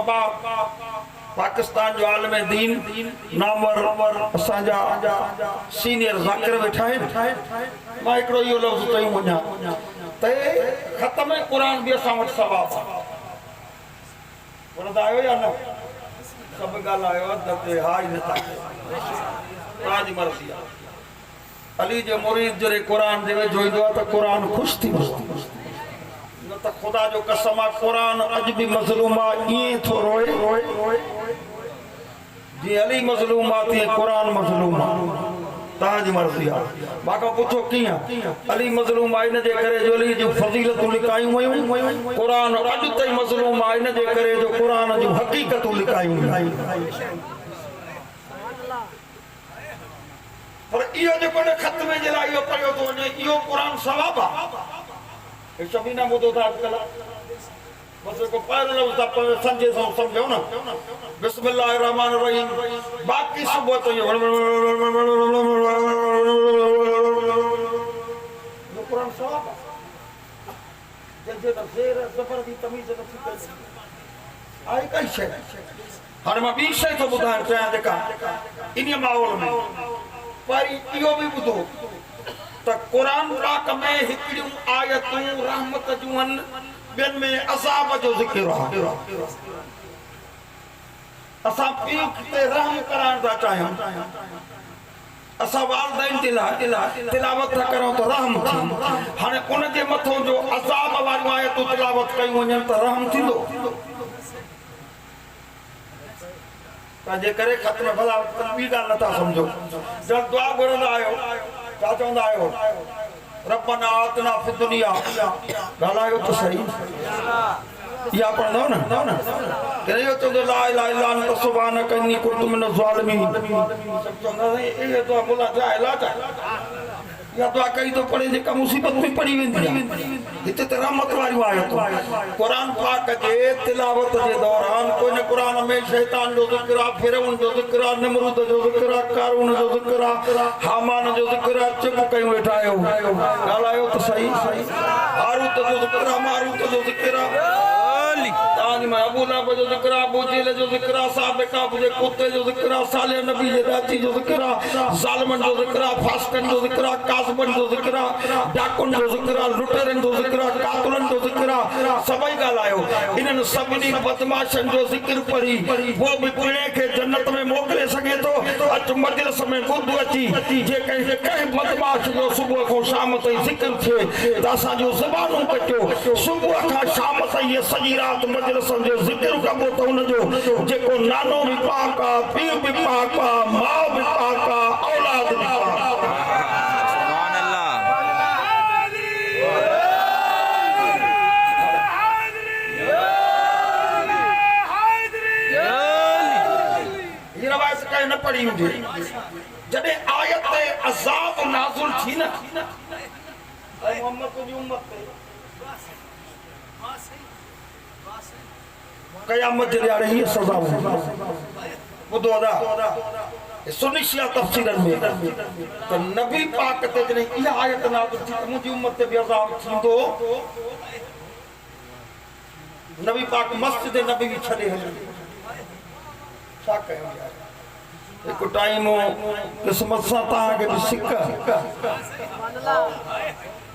पाकिस्तान जो आलम दीन नामवर असांजा सीनियर ज़ाकिर वेठा आहिनि मां हिकिड़ो इहो लफ़्ज़ चई वञा त ख़त्म क़ुरान बि असां वटि सवाब आहे वणंदा आहियो या न सभु ॻाल्हायो अदब हा ई नथा राज मर्ज़ी आहे अली जे मुरीद जॾहिं क़ुरान जे वेझो ईंदो आहे त क़ुरान ख़ुशि थी वेंदो न त ख़ुदा जो कसम आहे क़ुरान अॼु बि मज़लूम आहे ईअं थो रोए जीअं अली मज़लूम आहे तीअं क़ुरान मज़लूम आहे तव्हांजी मर्ज़ी आहे बाक़ी पुछो कीअं अली मज़लूम आहे इन जे करे जो अली जूं फज़ीलतूं लिकायूं वयूं क़ुरान अॼु ताईं मज़लूम आहे इन जे करे जो क़ुरान जूं हक़ीक़तूं लिकायूं पर इहो जेको न ख़त्मे जे लाइ इहो पढ़ियो थो वञे इहो क़ुरान सवाब आहे सभी ना ॿुधो था अॼुकल्ह बसि को पहिरियों लफ़्ज़ था सम्झे सम्झो न बिस्मिल्लाहिर रहमानिर रहीम बाक़ी सुबुह तो क़ुरान सवाब जंहिंजे त ज़ेर ज़बर जी तमीज़ नथी करे आहे काई शइ हाणे मां ॿी शइ थो ॿुधाइणु चाहियां जेका इन माहौल में वरी इहो बि ॿुधो त क़ुरान पाक में हिकिड़ियूं आयतूं रहमत जूं आहिनि ॿियनि में अज़ाब जो ज़िक्र आहे असां पीउ ते रहम कराइण था चाहियूं असां वालिदैन तिलावत था करूं त रहम थी हाणे उन जे मथां जो अज़ाब वारियूं आयतूं तिलावत कयूं वञनि त रहम थींदो पंहिंजे करे ख़त्म भला ॿी ॻाल्हि नथा सम्झो जब दुआ घुरंदा आहियो छा चवंदा आहियो रब्बना आतना फिद दुनिया ॻाल्हायो त सही इहा पढ़ंदव न के इहो चवंदो ला इलाहा इल्ला अंत सुब्हानक इन्नी कुन्तु मिनज़ ज़ालिमीन चवंदा इहो तो बोला जा इलाज या दुआ कई तो पढ़े जेका मुसीबत में पड़ी वेंदी आहे हिते त रहमत वारियूं आयतूं क़ुरान पाक जे तिलावत जे दौरान कोई न क़ुरान में शैतान जो ज़िक्र आहे फिरौन जो ज़िक्र आहे नमरूद जो ज़िक्र आहे कारून जो ज़िक्र आहे हामान जो ज़िक्र आहे चुप कयूं वेठा आहियो ॻाल्हायो त सही हारूत जो ज़िक्र आहे मारूत जो ज़िक्र आहे तांजी में अबू लहब जो ज़िक्र आहे अबू जहल जो ज़िक्र आहे साहिब काब जे कुत्ते जो ज़िक्र आहे सालिह नबी जे दाची जो ज़िक्र आहे ज़ालिमन जो ज़िक्र आहे फासिकन जो ज़िक्र आहे काज़िबन जो ज़िक्र आहे डाकुन जो ज़िक्र आहे लुटेरन जो ज़िक्र आहे कातुलन जो ज़िक्र आहे सभई ॻाल्हायो इन्हनि सभिनी बदमाशन जो ज़िक्र पढ़ी वो बि पिणे खे जन्नत में मोकिले सघे थो अच मजलिस में ॿुध अची जे कंहिं बदमाश जो सुबुह खां शाम ताईं ज़िक्र थिए त असांजो ज़बानूं कटियो सुबुह खां शाम ताईं इहे सॼी राति मजलिसनि जो ज़िक्र कबो त हुनजो जेको नानो बि पाक आहे पीउ बि पाक आहे माउ बि पाक आहे औलाद बि पाक आहे न पढ़ी हुजे जॾहिं आयत अज़ाब नाज़िल थी न मोहम्मद जी उम्मत ते क़यामत जे ॾियारे हीअ सज़ा ॿुधो अदा सुनी शिया तफ़सीरनि में त नबी पाक ते जॾहिं इहा आयत नाज़िल थी त मुंहिंजी उम्मत ते बि अज़ाब थींदो नबी पाक मस्जिद नबी छॾे हलियो छा कयूं यार एक टाइम किस्मत सां तव्हांखे बि सिक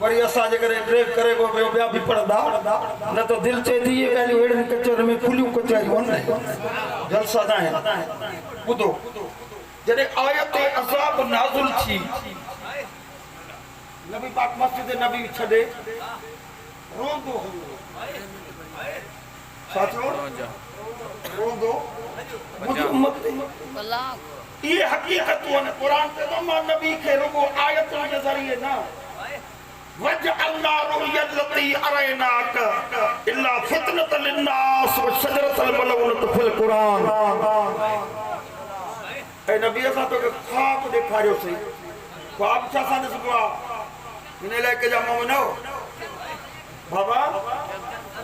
वरी असां जे करे ड्रेक करे को ॿिया बि पढ़ंदा न त दिलि चए थी इहे ॻाल्हियूं अहिड़ियुनि कचर में खुलियूं कचारियूं आहिनि जलसा न आहिनि ॿुधो जॾहिं आयत अज़ाब नाज़िल थी नबी पाक मस्जिद नबी छॾे रोंदो छा थियो रोंदो मुंहिंजी उम्मत ये हकीकतूं आहिनि क़ुर ते त मां नबी खे रुगो आयतुनि जे ज़रिए न वजअलना रुयलती अरैनाक इल्ला फितनत लिन्नास व शजरतल मलऊनत फिल क़ुरान ऐ नबी असां तोखे ख्वाब ॾेखारियोसीं ख्वाब छा सां ॾिसबो आहे हिन इलाइक़े जा मोमिनो बाबा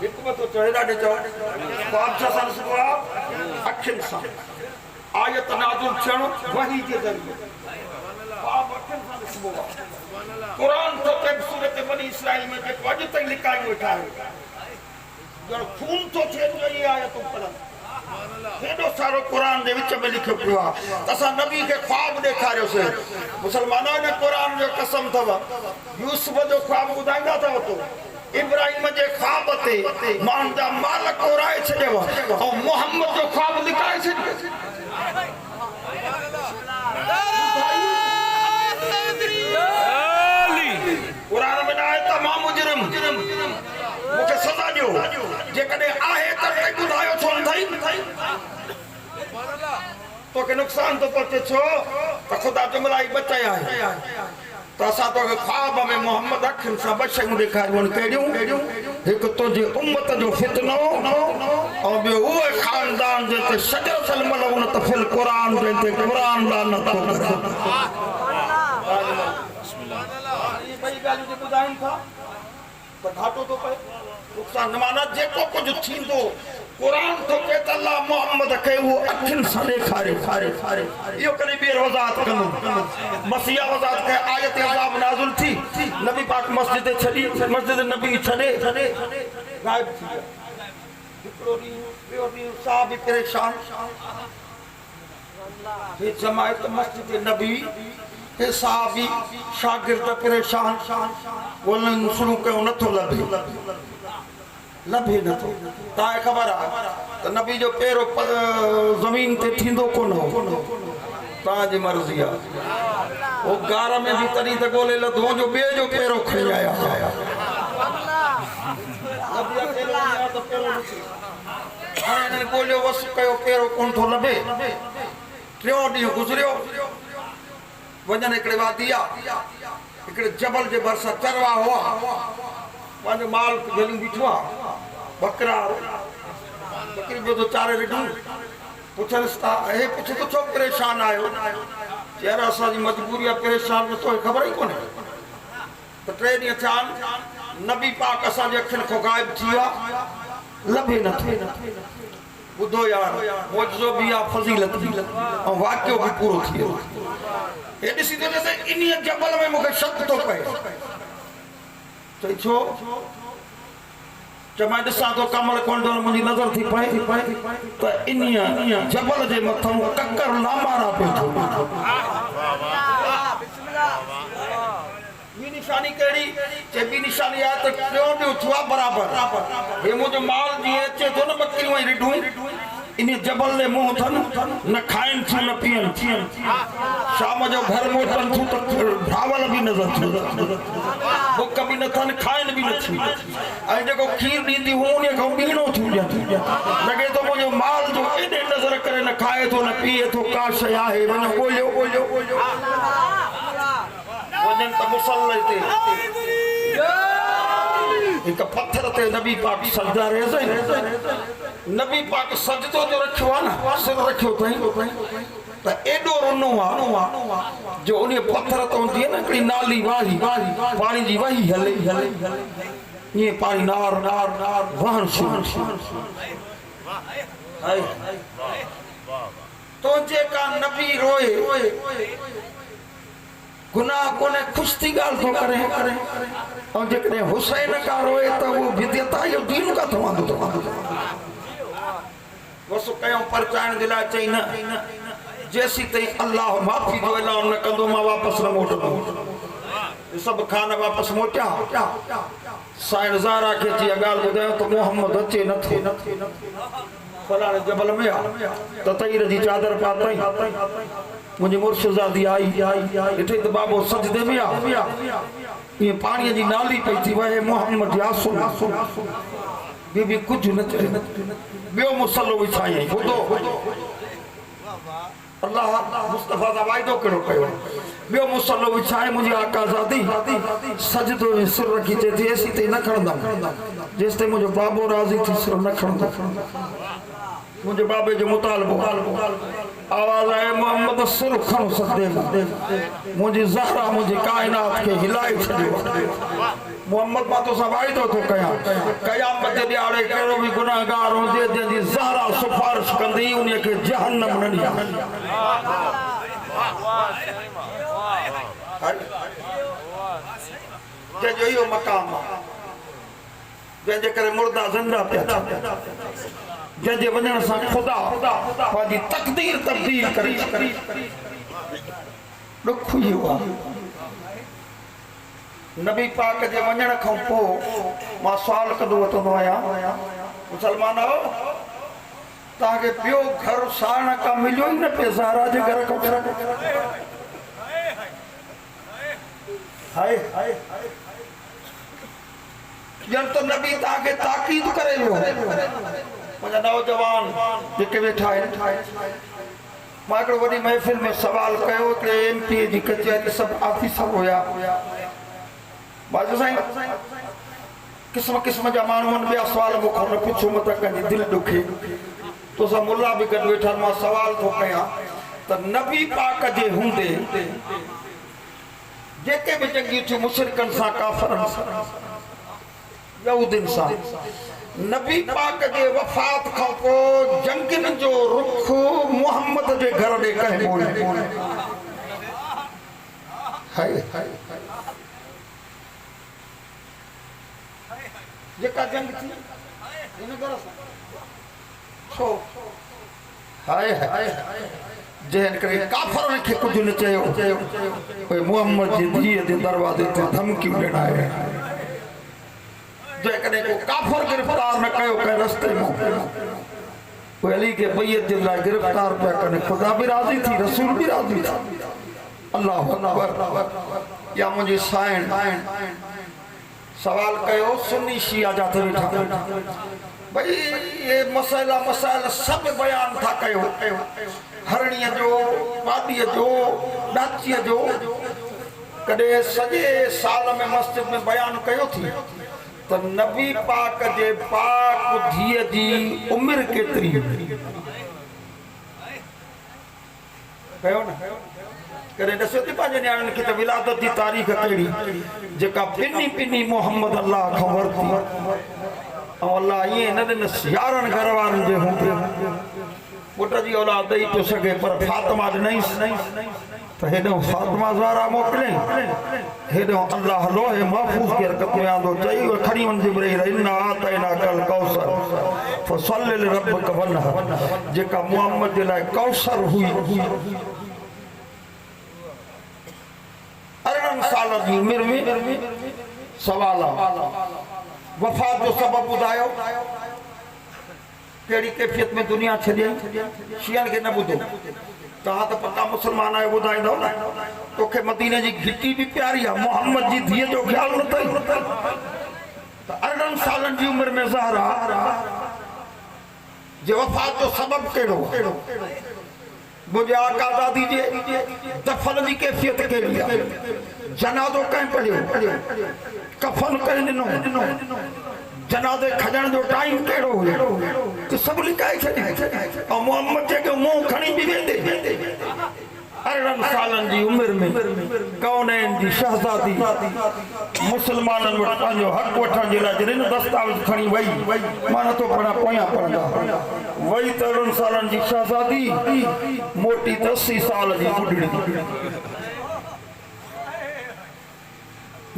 हिकु ॿ तो चओ हेॾा ॾे चओ ख्वाब छा सां ॾिसबो आहे अखियुनि सां आयत नाज़िल थियणु वही जे ज़रिए ख्वाब अखियुनि सां ॾिसबो आहे कुरान तो के सूरत बनी इस्राइल में जेको अॼु ताईं लिकाई वेठा आहियो ॼण खून तो थिए तो ये आयतूं पढ़नि हेॾो सारो कुरान जे विच में लिखियो पियो आहे त असां नबी खे ख्वाब ॾेखारियोसीं मुसलमानो हिन कुरान जो कसम अथव यूसुफ जो ख्वाब ॿुधाईंदा अथव तो इब्राहिम जे ख्वाब ते माण्हुनि जा माल कोराए छॾियव ऐं मोहम्मद जो ख्वाब लिकाए छॾियो कुरान में आहे त मां मुजरिम मूंखे सज़ा ॾियो जेकॾहिं आहे त ॿुधायो छो नथई तोखे नुक़सान थो पहुचे छो त ख़ुदा जुमला ई बचाया आहे त असां तोखे ख्वाब में मोहम्मद अखियुनि सां ॿ शयूं ॾेखारियूं आहिनि कहिड़ियूं हिकु तुंहिंजी उम्मत जो फितनो ऐं ॿियो उहे ख़ानदान जंहिं ते शजरतल मलऊनत फिल क़ुरान जंहिं ते क़ुरान लानत थो करे ॿई ॻाल्हियूं जे ॿुधाइनि था त घाटो थो पए नुक़सान न माना जेको कुझु थींदो क़ुरान थो चए त अल्लाह मोहम्मद खे उहो अखियुनि सां ॾेखारे इहो कॾहिं ॿीहर वज़ाहत कंदुमि मसीहा वज़ाहत कए आयत अज़ाब नाज़िल थी नबी पाक मस्जिद छॾी मस्जिद नबी छॾे गायब थी विया हिकिड़ो ॾींहुं ॿियो ॾींहुं साह बि परेशान हे जमायत मस्जिद नबी हे साहबी शागिर्द परेशान ॻोल्हण शुरू कयो नथो लभे नथो तव्हांखे ख़बर आहे त नबी जो पेरो ज़मीन ते थींदो कोन हो तव्हांजी मर्ज़ी आहे उहो गार में बि तॾहिं त ॻोल्हे लधो जो ॿिए जो पेरो खणी आया हाणे ॻोल्हियो वस कयो पेरो कोन थो लभे टियों ॾींहुं गुज़रियो वञनि हिकिड़े वादी आहे हिकिड़े जबल जे भरिसां चरवा हुआ पंहिंजो माल गलियूं बीठो आहे बकरा बकरी ॿियो तो चारे वेठूं पुछनिसि था हे पुछ त छो परेशान आहियो चेर असांजी मजबूरी आहे परेशान न तोखे ख़बर ई कोन्हे त 3 ॾींहं थिया आहिनि नबी पाक असांजे अखियुनि खां गाइब थी वियो आहे लभे नथो ॿुधो यार मौजो बि आहे फज़ीलत बि ऐं वाक़ियो बि पूरो थी वियो हे ॾिसी थो ॾिसे इन जबल में मूंखे शक थो पए चई छो चमां ॾिसां थो कमल कोन मुंहिंजी नज़र थी पए त इन जबल जे मथां ककर लामारा पियो थो ॿी निशानी कहिड़ी चए ॿी निशानी आहे त टियों ॾींहुं थियो आहे बराबरि हे मुंहिंजो माल जीअं अचे थो न ॿकरियूं ऐं रिढूं इन जबल ने मुंह अथनि न खाइनि थियूं न पीअनि थियूं शाम जो घर मोटनि थियूं त भावल बि नज़र थियूं बुख बि न अथनि खाइनि बि न थियूं ऐं जेको खीर ॾींदी हूं उन खां ॿीणो थियूं लॻे थो मुंहिंजो माल जो एॾे नज़र करे न खाए थो न पीए थो का शइ आहे वञो ॻोल्हियो वञनि त मुसल्ले ते हिकु पत्थर ते नबी पाक सजदा रहे नबी पाक सजदो जो रखियो आहे न सिर रखियो अथई त एॾो रुनो आहे जो उन पत्थर ते हूंदी आहे न हिकिड़ी नाली वाही पाणी जी वही हले ईअं पाणी नार वहण शुरू तो जेका नबी रोए गुनाह कोने खुश थी गाल तो करे और जेकॾहिं हुसैन का रोए त वो विद्यता यो दीन का थवांदो वसु कयो परचाइण जे लाइ चई न जैसी तई अल्लाह माफी जो ऐलान न कंदो मां वापस न मोटंदो सब खान वापस मोटिया साईं ज़ारा के जी गाल बुधायो तो मोहम्मद अचे न थे फलाणे जबल में आ त तईर जी चादर पातई मुझे मुर्शिदादी आई इथे तो बाबो सजदे में आ ये पानी जी नाली पई थी वहे मोहम्मद यासुन बीबी कुछ न चए बियो मुसल्लो विछाई बुधो अल्लाह मुस्तफा दा वायदो करो कयो बियो मुसल्लो विछाए मुझे आका ज़ादी सजदो में सिर रखी थे ऐसी ते न खणंदा जेस ते मुझे बाबो राजी थी सिर न खणंदा मुझे बाबे जो मुतालबो आवाज आए मोहम्मद सिर खणो सजदे में मुझे ज़हरा मुझे कायनात के हिलाई छडियो मोहम्मद मा तो सब वायदो तो कया कयामत जे ॾियारे कहिड़ो भी गुनाहगार हुजे जंहिंजी ज़हरा सिफारिश कंदी उन के जहन्नम न ॾिया जो यो मकाम जंहिंजे करे मुर्दा जिंदा पिया जंहिंजे वञण सां खुदा पंहिंजी तकदीर तब्दील करे ॾुख इहो आहे नबी पाक जे वञण खां पोइ मां सुवाल कंदो वठंदो आहियां मुसलमान तव्हांखे ॿियो घर साण का मिलियो ई न पियो ज़ारा जे घर खां हाय ॼण त नबी तव्हांखे ताक़ीद करे वियो मुंहिंजा नौजवान जेके वेठा आहिनि मां हिकिड़ो वॾी महफ़िल में सवाल कयो हिकिड़े MP जी कचहरी सभु ऑफिसर हुया बाजू साईं किस्म किस्म जा माण्हू आहिनि ॿिया सुवाल मूंखां न पुछो मत कंहिंजी दिलि ॾुखे तोसां मुल्ला बि गॾु वेठा मां सवाल थो कयां त नबी पाक जे हूंदे जेके बि जंगियूं थियूं मुशरिकनि सां काफ़रनि सां यहूदियुनि सां नबी पाक जे वफ़ात खां पोइ जंगियुनि जो रुख मुहम्मद जे घर ॾे कंहिं मोड़ियो जेका जंग थी इन घर सां छो हाय जंहिं करे काफ़रनि खे कुझु न चयो उहे मुहम्मद जी धीअ जे दरवाज़े ते धमकियूं ॾियण आया जेकॾहिं को काफ़र गिरफ़्तार न कयो कंहिं रस्ते में अली के बैयत जे लाइ गिरफ़्तार पिया कनि खुदा बि राज़ी थी रसूल बि राज़ी थी अल्लाह अकबर या मुंहिंजी साईं सवाल कयो सुन्नी शिया जा थे वेठा भाई ये मसाइल सब बयान था कयो हरणीअ जो वादीअ जो डाचीअ जो कॾहिं सॼे साल में मस्जिद में बयान कयो थी तो नबी पाक जे पाक धीअ जी उम्र केतरी कयो न कॾहिं ॾिसो थी पंहिंजे नियाणियुनि खे त विलादत जी तारीख़ कहिड़ी जेका पिनी मोहम्मद अल्लाह खां वरिती ऐं अल्लाह ईअं न ॾिनसि यारनि घर वारनि जे हूंदे पुट जी औलाद ॾेई थो सघे पर फातिमा ॾिनईसि त हेॾो फातिमा ज़ारा मोकिले हेॾो अल्लाह लोहे महफूज़ खे रखत में आंदो चई खणी वञ जिब्रील इन्ना आतैना कल कौसर फसल्लि लिरब्बिक वन्हर जेका मुहम्मद जे लाइ कौसर हुई 18 साल जी उम्र में सवाल वफ़ात जो सबब ॿुधायो कहिड़ी कैफियत में दुनिया छॾियई शियनि खे न ॿुधो तव्हां त पक्का मुसलमान आहियो ॿुधाईंदो न तोखे मदीने जी घिटी बि प्यारी आहे मोहम्मद जी धीअ जो ख़्यालु न अथई त 18 सालनि जी उमिरि में ज़हरा जे वफ़ात जो सबब कहिड़ो मुंहिंजे आका दादी जे दफ़न जी कैफियत कहिड़ी आहे जनाज़ो कंहिं पढ़ियो कफ़न कंहिं ॾिनो जनाज़े खॼण जो टाइम कहिड़ो हुयो त सभु लिकाए छॾियो ऐं मोहम्मद जे मुंहुं खणी बि वेंदे 18 सालनि जी उमिरि में कौनैन जी शहज़ादी मुसलमाननि वटि पंहिंजो हक़ वठण जे लाइ जॾहिं दस्तावेज़ खणी वई मां नथो पढ़ा पोयां पढ़ंदा वई त 18 सालनि जी शहज़ादी मोटी त 80 साल जी बुढड़ी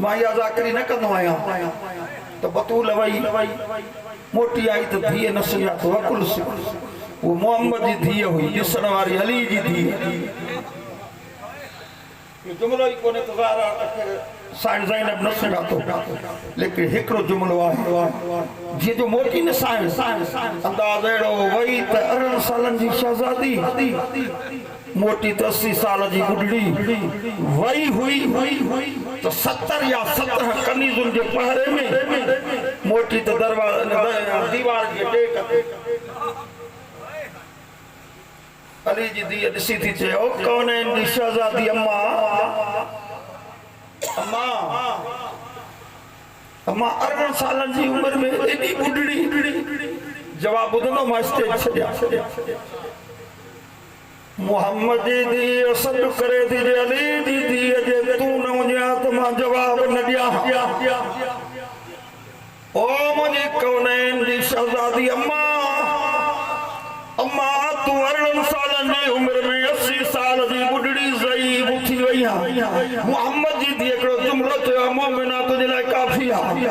मां इहा ज़ाकरी न कंदो आहियां त बतूल वई मोटी आई त धीअ नसीहत वकुल वो मोहम्मद जी धीअ हुई ॾिसण वारी अली जी धीअ जुमिलो ई कोन्हे त साईं ज़ैनब न सुञातो लेकिन हिकिड़ो जुमिलो आहे जीअं जो मोटी न साईं अंदाज़ अहिड़ो वई त 18 सालनि जी शहज़ादी मोटी त 80 साल जी बुढ़ड़ी वई हुई त 70 या 17 कनीज़ुनि जे पहरे में मोटी त दीवार जे टेक ते अली जी धीअ ॾिसी थी चए ओ कौन आहिनि शहज़ादी अम्मा अम्मा अम्मा 18 सालनि जी उम्र में एॾी बुढ़ड़ी जवाब ॿुधंदो मां स्टेज छॾिया मोहम्मद जी धीअ सॾु करे थी जे अली जी धीअ जे तूं न हुजे त मां जवाब न ॾियां ओ मुंहिंजी कौनैन जी शहज़ादी अम्मा अम्मा तू 18 सालनि जी उम्र में 80 साल जी बुढ़ड़ी ज़ईफ़ थी वई आहे मोहम्मद जी धीअ हिकिड़ो जुमिलो चयो मोमिना तुंहिंजे लाइ काफ़ी आहे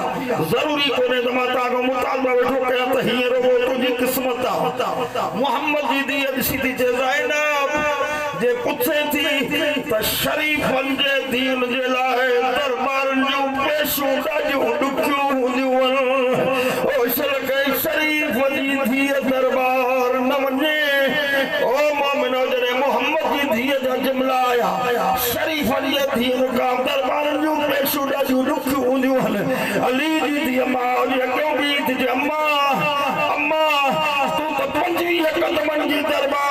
ज़रूरी कोन्हे त मां तव्हांखां मुतालबा वेठो कयां त हींअर रुॻो तुंहिंजी क़िस्मत आहे मोहम्मद जी धीअ ॾिसी थी चए ज़ैनब जे पुछे थी त शरीफ़नि जे दीन जे लाइ दरबारनि जूं पेशूं ॾाढियूं ॾुखियूं हूंदियूं आहिनि ओ शरीफ़ जी धीअ दरबार न वञे ओ मोमिनो जॾहिं मोहम्मद जी धीअ जा जुमिला आया शरीफ़ जी धीअ का दरबारनि जूं पेशूं ॾाढियूं ॾुखियूं हूंदियूं आहिनि अली जी धीअ मां उन अॻियां बीह थी चए अम्मा अम्मा तूं त 25 क़दमनि जी दरबार